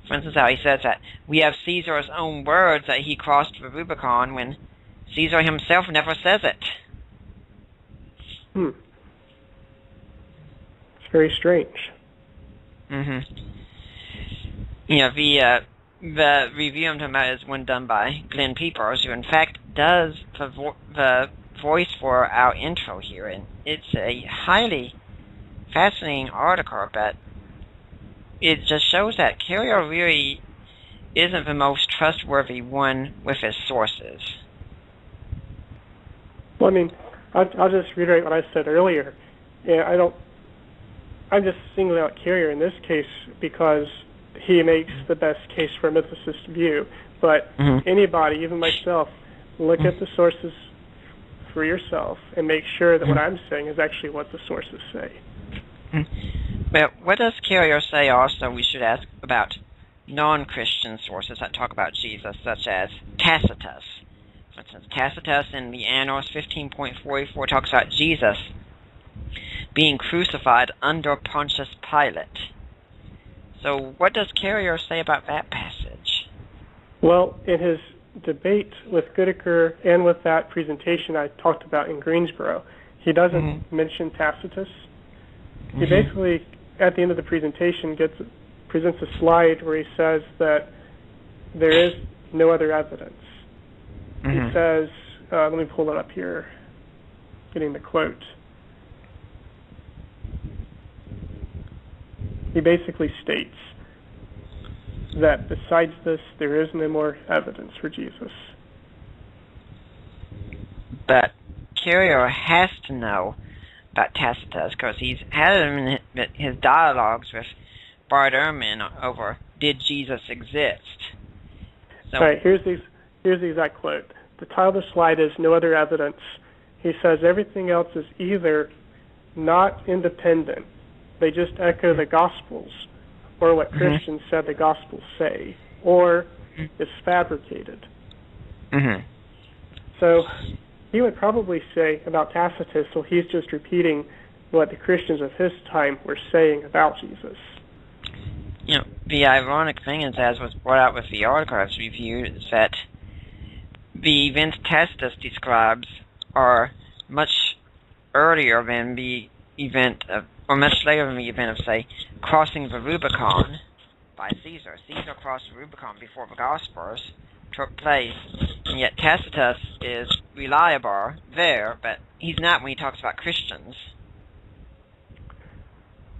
for instance, how he says that we have Caesar's own words that he crossed the Rubicon when Caesar himself never says it. It's very strange. You know, the review I'm talking about is one done by Glenn Peepers, who in fact does the voice for our intro here, and it's a highly fascinating article, but it just shows that Carrier really isn't the most trustworthy one with his sources. Well, I mean, I'll just reiterate what I said earlier. Yeah, I'm just singling out Carrier in this case because he makes the best case for a mythicist view. But anybody, even myself, look at the sources for yourself and make sure that what I'm saying is actually what the sources say. But what does Carrier say also we should ask about non-Christian sources that talk about Jesus, such as Tacitus? For instance, Tacitus in the Annals 15.44 talks about Jesus being crucified under Pontius Pilate. So what does Carrier say about that passage? Well, in his debate with Goodacre and with that presentation I talked about in Greensboro, he doesn't mention Tacitus. He basically, at the end of the presentation, presents a slide where he says that there is no other evidence. He says, let me pull it up here, getting the quote. He basically states that besides this, there is no more evidence for Jesus. But Carrier has to know about Tacitus because he's had him in his dialogues with Bart Ehrman over did Jesus exist. So, all right, here's the exact quote. The title of the slide is No Other Evidence. He says everything else is either not independent, they just echo the Gospels, or what Christians said the Gospels say, or is fabricated. So he would probably say about Tacitus, so he's just repeating what the Christians of his time were saying about Jesus. You know, the ironic thing is, as was brought out with the article I reviewed, is that the events Tacitus describes are much earlier than the event of or much later than the event of, say, crossing the Rubicon by Caesar. Caesar crossed the Rubicon before the Gospels took place, and yet Tacitus is reliable there, but he's not when he talks about Christians.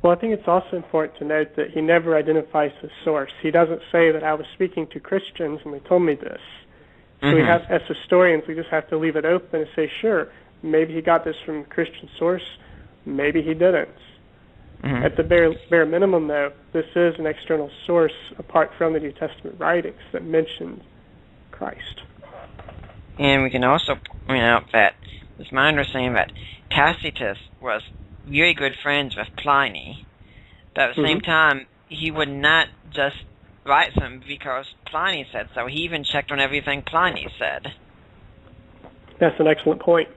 Well, I think it's also important to note that he never identifies the source. He doesn't say that I was speaking to Christians and they told me this. So we have, as historians, we just have to leave it open and say, sure, maybe he got this from a Christian source, maybe he didn't. At the bare minimum, though, this is an external source apart from the New Testament writings that mention Christ. And we can also point out that it's my understanding that Tacitus was very good friends with Pliny, but at the same time, he would not just write something because Pliny said so. He even checked on everything Pliny said. That's an excellent point.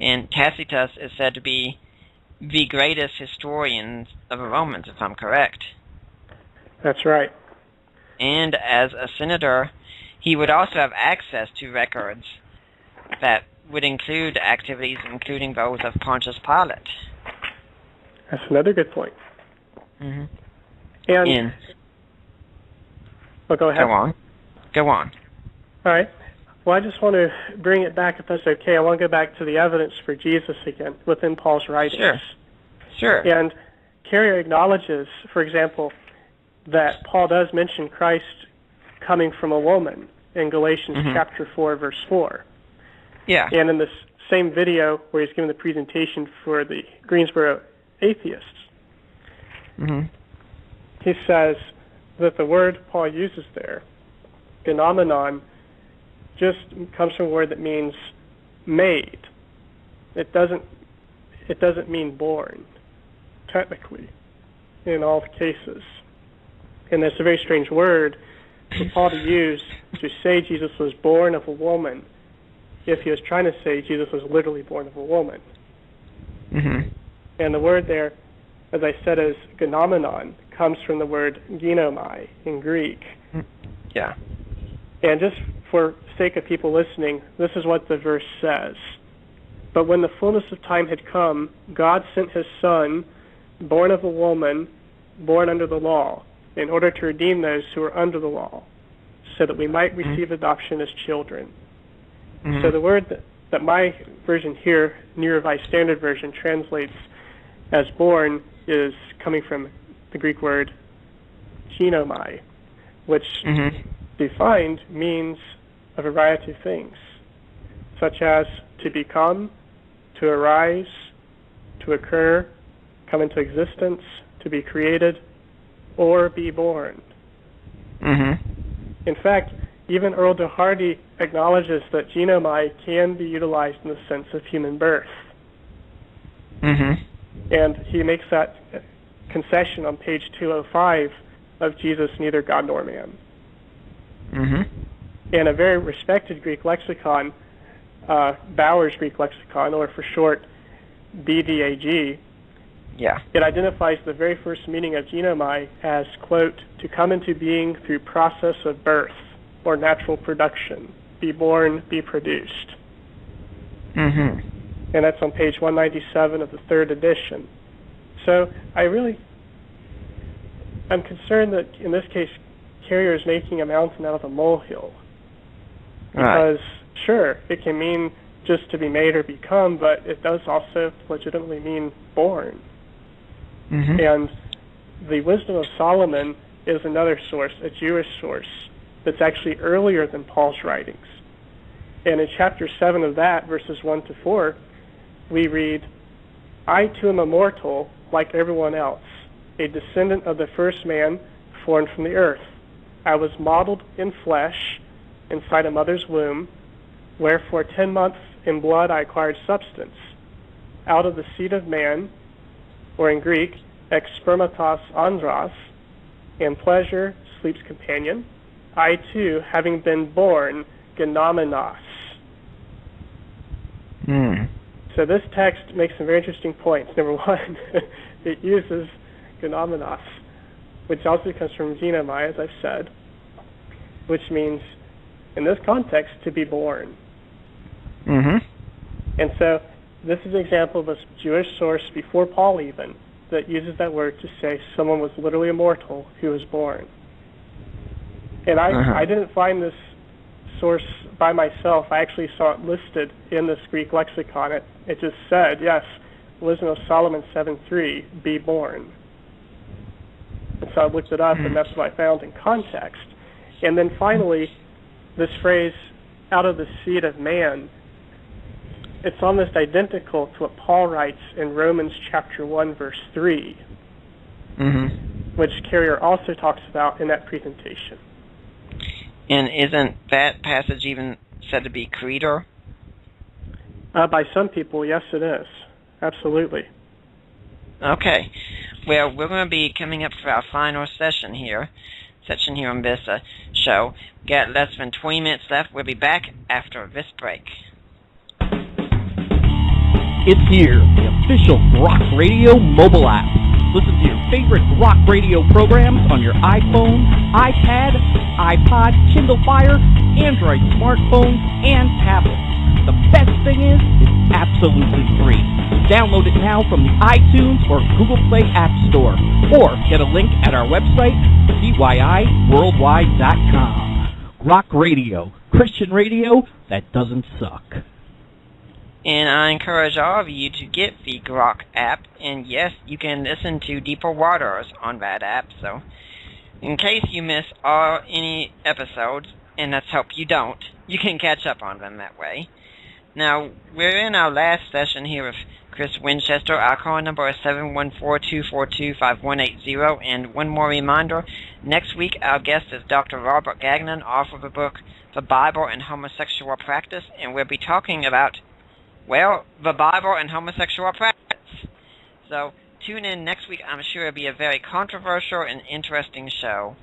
And Tacitus is said to be the greatest historian of the Romans, if I'm correct. That's right. And as a senator, he would also have access to records that would include activities including those of Pontius Pilate. That's another good point. And well, go ahead. Go on. All right. Well, I just want to bring it back, if that's okay. I want to go back to the evidence for Jesus again within Paul's writings. Sure. And Carrier acknowledges, for example, that Paul does mention Christ coming from a woman in Galatians chapter 4, verse 4. Yeah. And in this same video where he's giving the presentation for the Greensboro atheists, he says that the word Paul uses there, genomenon, just comes from a word that means made. It doesn't mean born, technically, in all the cases. And that's a very strange word for Paul to use to say Jesus was born of a woman if he was trying to say Jesus was literally born of a woman. And the word there, as I said, is genomenon, comes from the word ginomai in Greek. Yeah. And just for sake of people listening, this is what the verse says. But when the fullness of time had come, God sent his Son, born of a woman, born under the law, in order to redeem those who were under the law, so that we might receive adoption as children. So the word that my version here, New Revised Standard Version, translates as born is coming from the Greek word ginomai, which defined means a variety of things, such as to become, to arise, to occur, come into existence, to be created, or be born. In fact, even Earl de Hardy acknowledges that ginomai can be utilized in the sense of human birth. And he makes that concession on page 205 of Jesus, Neither God Nor Man. In a very respected Greek lexicon, Bauer's Greek lexicon, or for short, BDAG, it identifies the very first meaning of ginomai as, quote, to come into being through process of birth or natural production, be born, be produced. And that's on page 197 of the third edition. So I'm concerned that in this case, Carrier is making a mountain out of a molehill. Because, sure, it can mean just to be made or become, but it does also legitimately mean born. And the Wisdom of Solomon is another source, a Jewish source, that's actually earlier than Paul's writings. And in chapter 7 of that, verses 1 to 4, we read, I too am a mortal, like everyone else, a descendant of the first man formed from the earth. I was modeled in flesh inside a mother's womb, where for 10 months in blood I acquired substance. Out of the seed of man, or in Greek, ex spermatos andros, and pleasure, sleep's companion, I too, having been born, genomenos. So this text makes some very interesting points. Number one, it uses genomenos, which also comes from ginomai, as I've said, which means, in this context, to be born. And so this is an example of a Jewish source before Paul even that uses that word to say someone was literally immortal who was born. And I didn't find this source by myself. I actually saw it listed in this Greek lexicon. It just said, yes, Wisdom of Solomon 7:3, be born. And so I looked it up, and that's what I found in context. And then finally, this phrase, out of the seed of man, it's almost identical to what Paul writes in Romans chapter 1, verse 3, which Carrier also talks about in that presentation. And isn't that passage even said to be creator? By some people, yes, it is. Absolutely. Okay. Well, we're going to be coming up for our final session here on this show. Got less than 20 minutes left. We'll be back after this break. It's here, the official Rock Radio mobile app. Listen to your favorite rock radio programs on your iPhone, iPad, iPod, Kindle Fire, Android smartphones, and tablets. The best thing is, it's absolutely free. Download it now from the iTunes or Google Play App Store, or get a link at our website, CYIWorldwide.com. Rock Radio, Christian radio that doesn't suck. And I encourage all of you to get the Grok app, and yes, you can listen to Deeper Waters on that app, so in case you miss any episodes, and let's hope you don't, you can catch up on them that way. Now, we're in our last session here with Chris Winchester. Our call number is 714-242-5180, and one more reminder, next week our guest is Dr. Robert Gagnon, author of the book The Bible and Homosexual Practice, and we'll be talking about the Bible and homosexual practice. So tune in next week. I'm sure it'll be a very controversial and interesting show.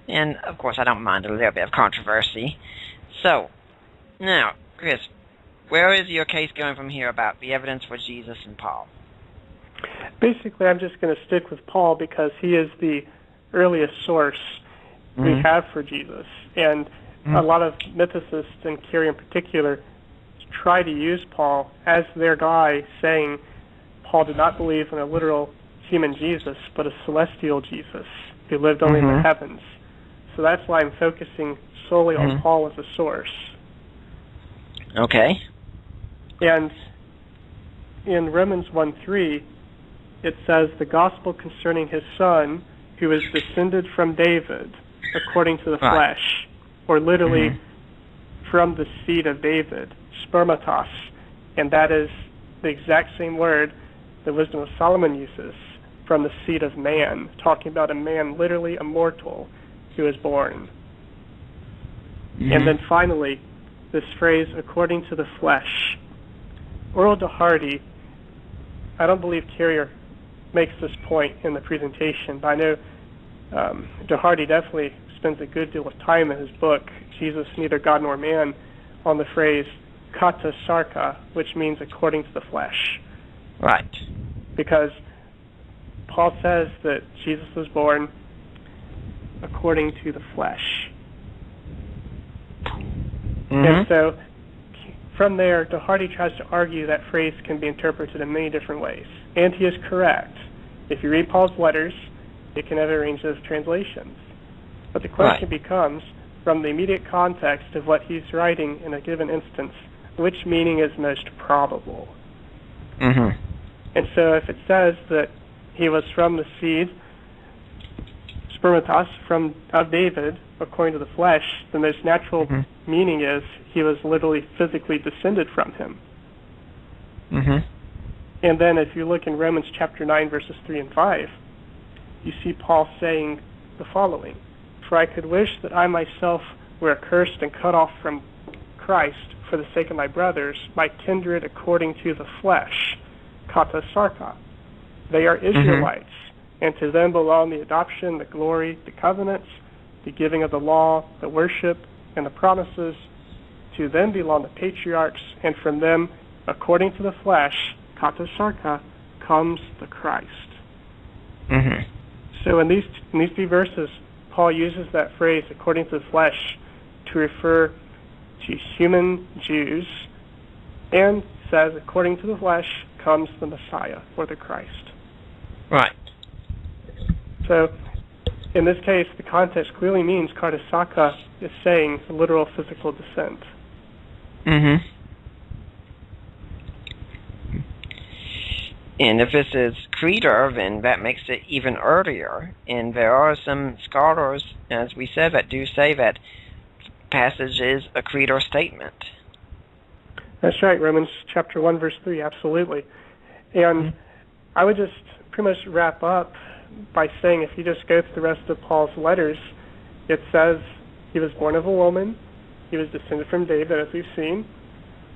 And, of course, I don't mind a little bit of controversy. So, now, Chris, where is your case going from here about the evidence for Jesus and Paul? Basically, I'm just going to stick with Paul because he is the earliest source we have for Jesus. And a lot of mythicists, and Carey in particular, try to use Paul as their guy, saying Paul did not believe in a literal human Jesus, but a celestial Jesus who lived only in the heavens. So that's why I'm focusing solely on Paul as a source. Okay. And in Romans 1:3, it says, the gospel concerning his son, who is descended from David, according to the flesh, or literally from the seed of David, spermatos, and that is the exact same word the Wisdom of Solomon uses, from the seed of man, talking about a man literally immortal who is born. And then finally, this phrase, according to the flesh. Earl de Hardy, I don't believe Carrier makes this point in the presentation, but I know de Hardy definitely spends a good deal of time in his book, Jesus, Neither God Nor Man, on the phrase kata sarka, which means according to the flesh. Right. Because Paul says that Jesus was born according to the flesh. And so from there, de Hardy tries to argue that phrase can be interpreted in many different ways. And he is correct. If you read Paul's letters, it can have a range of translations. But the question becomes, from the immediate context of what he's writing in a given instance, which meaning is most probable? And so if it says that he was from the seed, spermatos, of David, according to the flesh, the most natural meaning is he was literally physically descended from him. And then if you look in Romans chapter 9, verses 3 and 5, you see Paul saying the following, for I could wish that I myself were accursed and cut off from Christ for the sake of my brothers, my kindred according to the flesh, kata sarka. They are Israelites, and to them belong the adoption, the glory, the covenants, the giving of the law, the worship, and the promises. To them belong the patriarchs, and from them, according to the flesh, kata sarka, comes the Christ. So in these three verses, Paul uses that phrase, according to the flesh, to refer to human Jews and says, according to the flesh comes the Messiah, or the Christ. Right. So, in this case, the context clearly means Kartasaka is saying literal physical descent. Mm-hmm. And if this is Creeder, then that makes it even earlier. And there are some scholars, as we said, that do say that passage is a Creeder statement. That's right, Romans chapter 1, verse 3, absolutely. And I would just pretty much wrap up by saying, if you just go through the rest of Paul's letters, it says he was born of a woman, he was descended from David, as we've seen.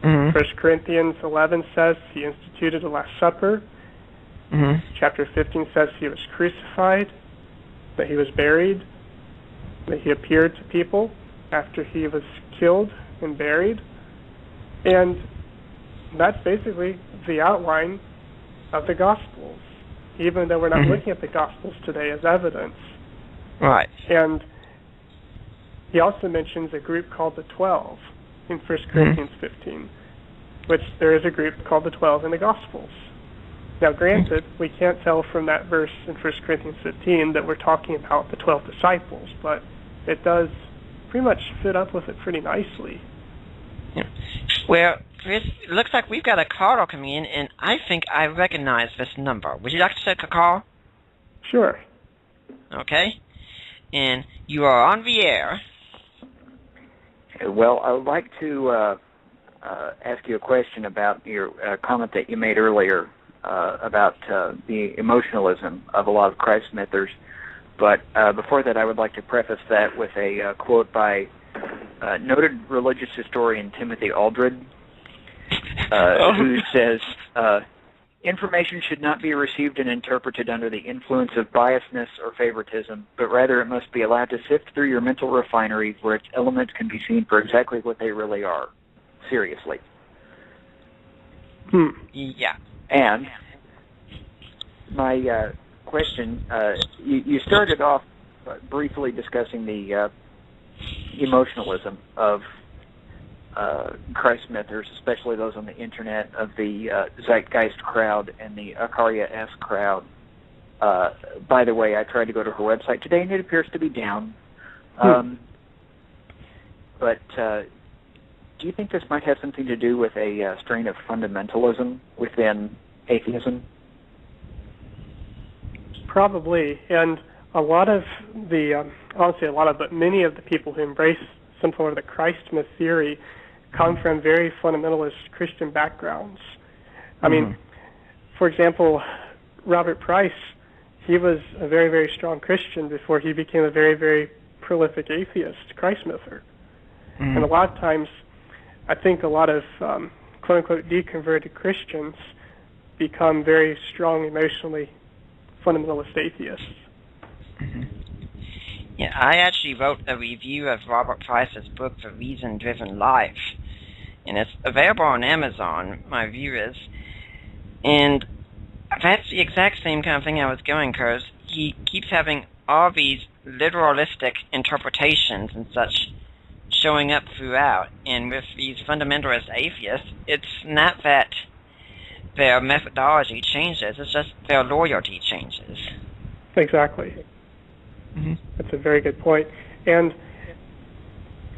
1 Corinthians 11 says he instituted the Last Supper. Chapter 15 says he was crucified, that he was buried, that he appeared to people after he was killed and buried. And that's basically the outline of the Gospels, even though we're not looking at the Gospels today as evidence. Right. And he also mentions a group called the 12 in 1 Corinthians 15, which there is a group called the 12 in the Gospels. Now, granted, we can't tell from that verse in 1 Corinthians 15 that we're talking about the 12 disciples, but it does pretty much fit up with it pretty nicely. Yeah. Well, Chris, it looks like we've got a caller coming in, and I think I recognize this number. Would you like to take a call? Sure. Okay. And you are on the air. Well, I would like to ask you a question about your comment that you made earlier about the emotionalism of a lot of Christ mythers. But before that, I would like to preface that with a quote by noted religious historian Timothy Aldred, who says, information should not be received and interpreted under the influence of biasness or favoritism, but rather it must be allowed to sift through your mental refinery where its elements can be seen for exactly what they really are. Seriously. Yeah. And my question, you started off briefly discussing the emotionalism of Christ mythers, especially those on the internet, of the Zeitgeist crowd and the Akarya-esque crowd. By the way, I tried to go to her website today, and it appears to be down. But do you think this might have something to do with a strain of fundamentalism within atheism? Probably. And a lot of the, I won't say a lot of, but many of the people who embrace some form of the Christ myth theory come from very fundamentalist Christian backgrounds. I mean, for example, Robert Price, he was a very, very strong Christian before he became a very, very prolific atheist, Christ myther. And a lot of times, I think a lot of quote-unquote deconverted Christians become very strong, emotionally fundamentalist atheists. Yeah, I actually wrote a review of Robert Price's book, The Reason-Driven Life, and it's available on Amazon, my view is, and that's the exact same kind of thing I was going, because he keeps having all these literalistic interpretations and such showing up throughout, and with these fundamentalist atheists, it's not that their methodology changes, it's just their loyalty changes. Exactly. That's a very good point. And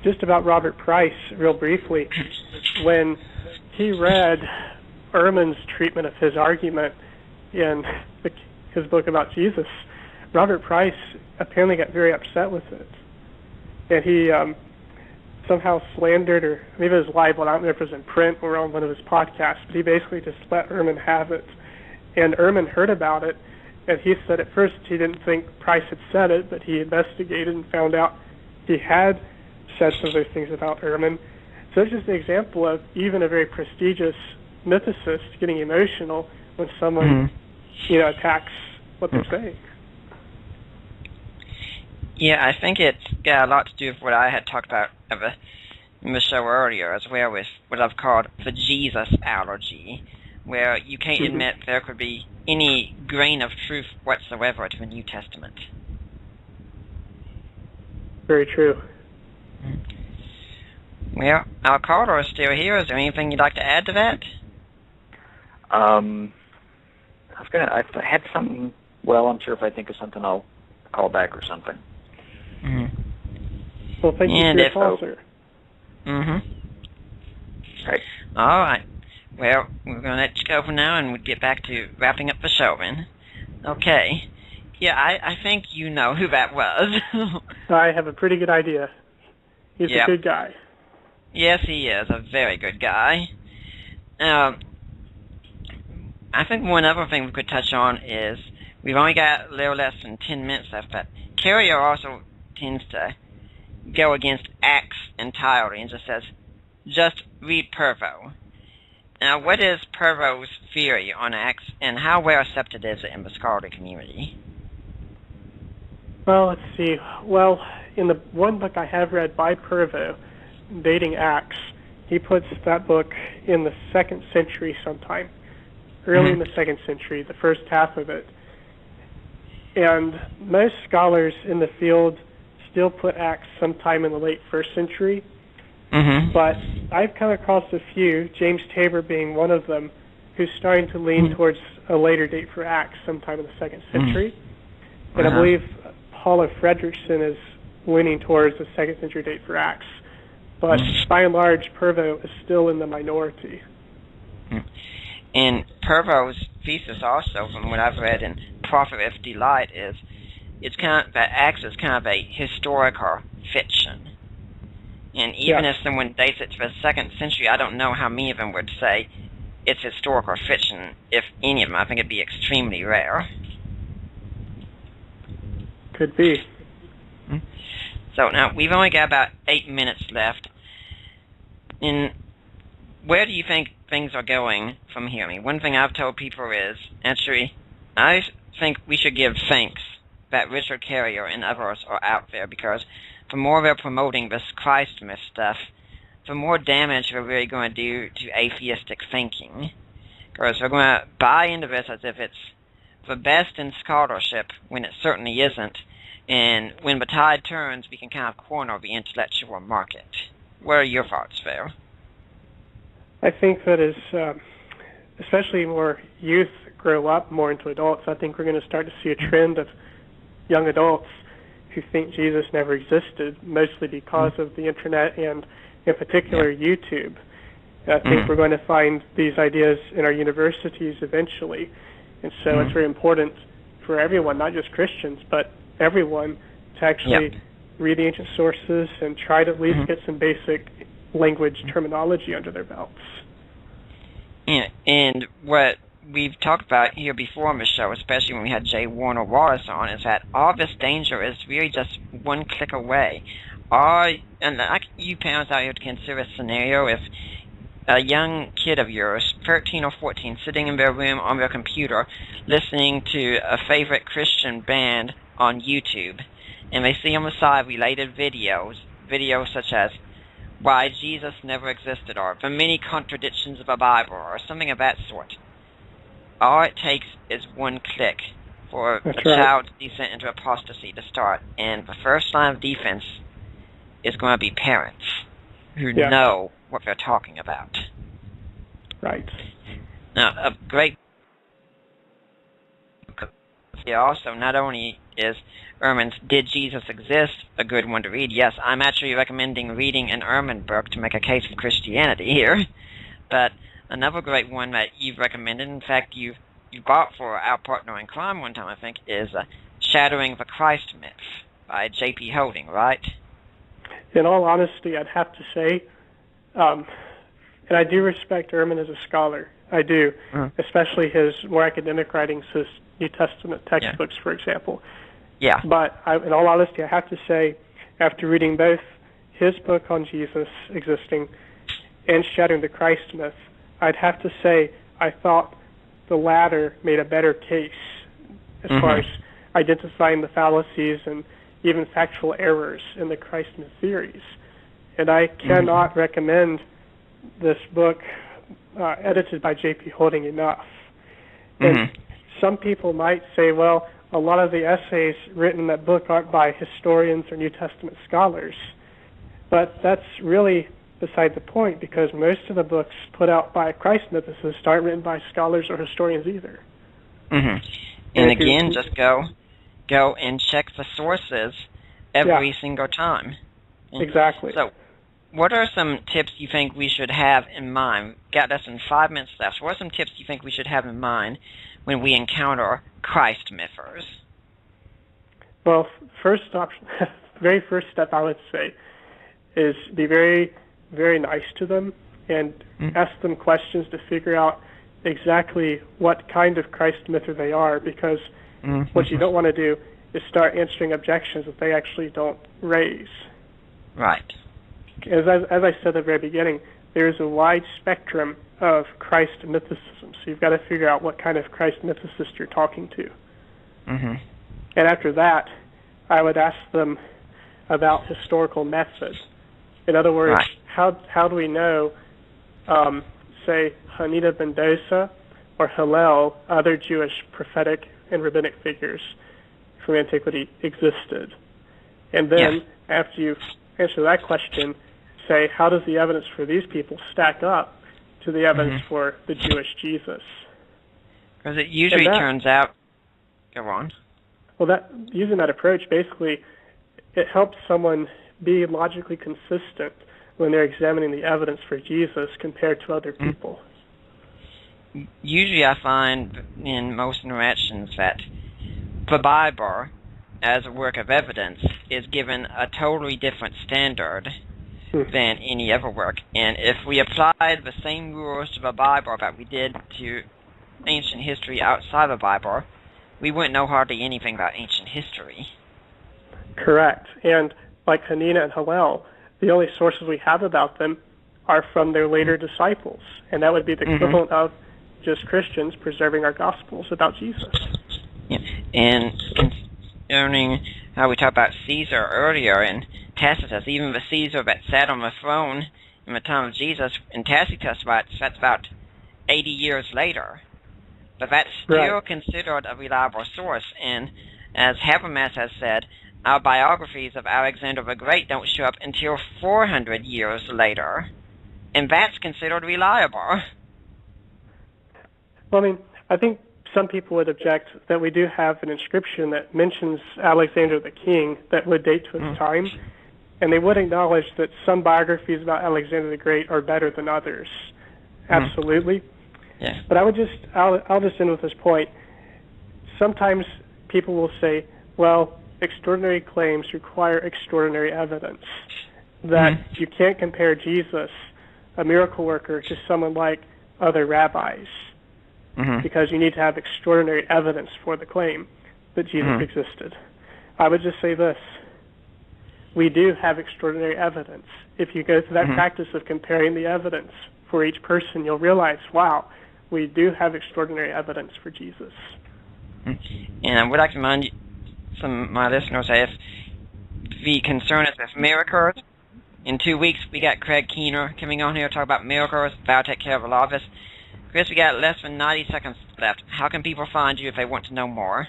just about Robert Price, real briefly, when he read Ehrman's treatment of his argument in his book about Jesus, Robert Price apparently got very upset with it. And he somehow slandered, or maybe it was libeled, I don't know if it was in print or on one of his podcasts, but he basically just let Ehrman have it. And Ehrman heard about it, and he said at first he didn't think Price had said it, but he investigated and found out he had said some of those things about Ehrman. So it's just an example of even a very prestigious mythicist getting emotional when someone attacks what they're saying. Yeah, I think it's got a lot to do with what I had talked about in the show earlier, as well, with what I've called the Jesus allergy, where you can't admit there could be any grain of truth whatsoever to the New Testament. Very true. Well, our caller is still here. Is there anything you'd like to add to that? I had something. Well, I'm sure if I think of something, I'll call back or something. Mm-hmm. Well, thank you for your call, sir. Mm-hmm. Right. All right. Well, we're going to let you go for now, and we'll get back to wrapping up the show, then. Okay. Yeah, I think you know who that was. I have a pretty good idea. He's a good guy. Yes, he is. A very good guy. I think one other thing we could touch on is we've only got a little less than 10 minutes left, but Carrier also tends to go against Acts entirely and just says, just read Pervo. Now, what is Pervo's theory on Acts, and how well accepted is it in the scholarly community? Well, let's see. Well, in the one book I have read by Pervo, Dating Acts, he puts that book in the 2nd century sometime, early in the 2nd century, the first half of it. And most scholars in the field still put Acts sometime in the late 1st century. But I've come across a few, James Tabor being one of them, who's starting to lean towards a later date for Acts sometime in the 2nd century. And I believe Paula Fredrickson is leaning towards the 2nd century date for Acts. But by and large, Pervo is still in the minority. And Pervo's thesis also, from what I've read in Prophet of Delight, is it's kind of, that Acts is kind of a historical fiction. And even if someone dates it to the 2nd century, I don't know how many of them would say it's historical fiction, if any of them. I think it'd be extremely rare. Could be. So now, we've only got about 8 minutes left. And where do you think things are going from here? I mean, one thing I've told people is, actually, I think we should give thanks that Richard Carrier and others are out there, because the more they're promoting this Christ myth stuff, the more damage they're really going to do to atheistic thinking. Because they're going to buy into this as if it's the best in scholarship, when it certainly isn't. And when the tide turns, we can kind of corner the intellectual market. What are your thoughts there? I think that as, especially more youth grow up more into adults, I think we're going to start to see a trend of young adults who think Jesus never existed, mostly because of the internet and, in particular, YouTube. I think we're going to find these ideas in our universities eventually. And so it's very important for everyone, not just Christians, but everyone, to actually read the ancient sources and try to at least get some basic language terminology under their belts. And what we've talked about here before on the show, especially when we had J. Warner Wallace on, is that all this danger is really just one click away. And like you parents out here to consider a scenario, if a young kid of yours, 13 or 14, sitting in their room on their computer, listening to a favorite Christian band on YouTube, and they see on the side related videos such as why Jesus never existed, or the many contradictions of the Bible, or something of that sort. All it takes is one click for a child's descent into apostasy to start, and the first line of defense is going to be parents who know what they're talking about. Right. Now, a great also, not only is Ehrman's Did Jesus Exist a good one to read? Yes, I'm actually recommending reading an Ehrman book to make a case for Christianity here. But another great one that you've recommended, in fact, you bought for our partner in crime one time, I think, is Shattering the Christ Myth by J.P. Holding, right? In all honesty, I'd have to say, and I do respect Ehrman as a scholar. I do, especially his more academic writings, his New Testament textbooks, for example. Yeah. But in all honesty, I have to say, after reading both his book on Jesus existing and Shattering the Christ Myth, I'd have to say I thought the latter made a better case as far as identifying the fallacies and even factual errors in the Christ myth theories. And I cannot recommend this book edited by J.P. Holding enough. And some people might say, well, a lot of the essays written in that book aren't by historians or New Testament scholars. But that's really beside the point, because most of the books put out by Christ mythicists aren't written by scholars or historians either. Mm-hmm. And again, just go and check the sources every single time. Exactly. So, what are some tips you think we should have in mind? Got less than 5 minutes left. What are some tips you think we should have in mind when we encounter Christ mythers? Well, very first step I would say is be very, very nice to them and ask them questions to figure out exactly what kind of Christ myther they are, because what you don't want to do is start answering objections that they actually don't raise. Right. As I said at the very beginning, there is a wide spectrum of Christ mythicism, so you've got to figure out what kind of Christ mythicist you're talking to. Mm-hmm. And after that, I would ask them about historical methods. In other words, how do we know, say, Hanina ben Dosa or Hillel, other Jewish prophetic and rabbinic figures from antiquity, existed? And then, after you answer that question, say, how does the evidence for these people stack up to the evidence for the Jewish Jesus? Because it usually turns out... Go on. Well, using that approach, basically, it helps someone be logically consistent when they're examining the evidence for Jesus compared to other people. Usually I find in most interactions that the Bible, as a work of evidence, is given a totally different standard than any other work. And if we applied the same rules to the Bible that we did to ancient history outside the Bible, we wouldn't know hardly anything about ancient history. Correct. And like Hanina and Hillel, the only sources we have about them are from their later disciples. And that would be the equivalent of just Christians preserving our Gospels about Jesus. Yeah. And concerning how we talked about Caesar earlier in Tacitus, even the Caesar that sat on the throne in the time of Jesus, in Tacitus, that's about 80 years later. But that's still considered a reliable source. And as Habermas has said, our biographies of Alexander the Great don't show up until 400 years later. And that's considered reliable. Well, I mean, I think some people would object that we do have an inscription that mentions Alexander the King that would date to his time. And they would acknowledge that some biographies about Alexander the Great are better than others. Absolutely. Yeah. But I'll just end with this point. Sometimes people will say, well, extraordinary claims require extraordinary evidence. That you can't compare Jesus, a miracle worker, to someone like other rabbis, because you need to have extraordinary evidence for the claim that Jesus existed. I would just say this. We do have extraordinary evidence. If you go through that practice of comparing the evidence for each person, you'll realize, wow, we do have extraordinary evidence for Jesus. And I would like to remind some of my listeners that if the concern is with miracles, in 2 weeks we got Craig Keener coming on here to talk about miracles. That'll take care of a lot of us. Chris, we got less than 90 seconds left. How can people find you if they want to know more?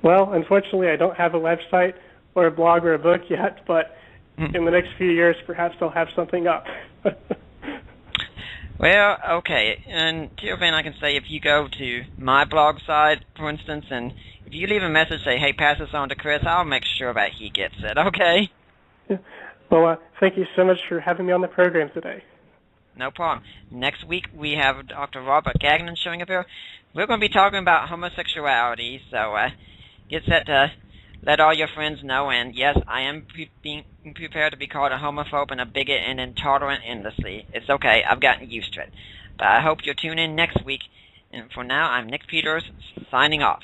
Well, unfortunately, I don't have a website or a blog or a book yet, but in the next few years, perhaps I'll have something up. Well, okay. Until then, I can say if you go to my blog site, for instance, and if you leave a message, say, hey, pass this on to Chris, I'll make sure that he gets it, okay? Well, thank you so much for having me on the program today. No problem. Next week, we have Dr. Robert Gagnon showing up here. We're going to be talking about homosexuality, so get set to let all your friends know. And yes, I am being prepared to be called a homophobe and a bigot and intolerant endlessly. It's okay. I've gotten used to it. But I hope you'll tune in next week. And for now, I'm Nick Peters, signing off.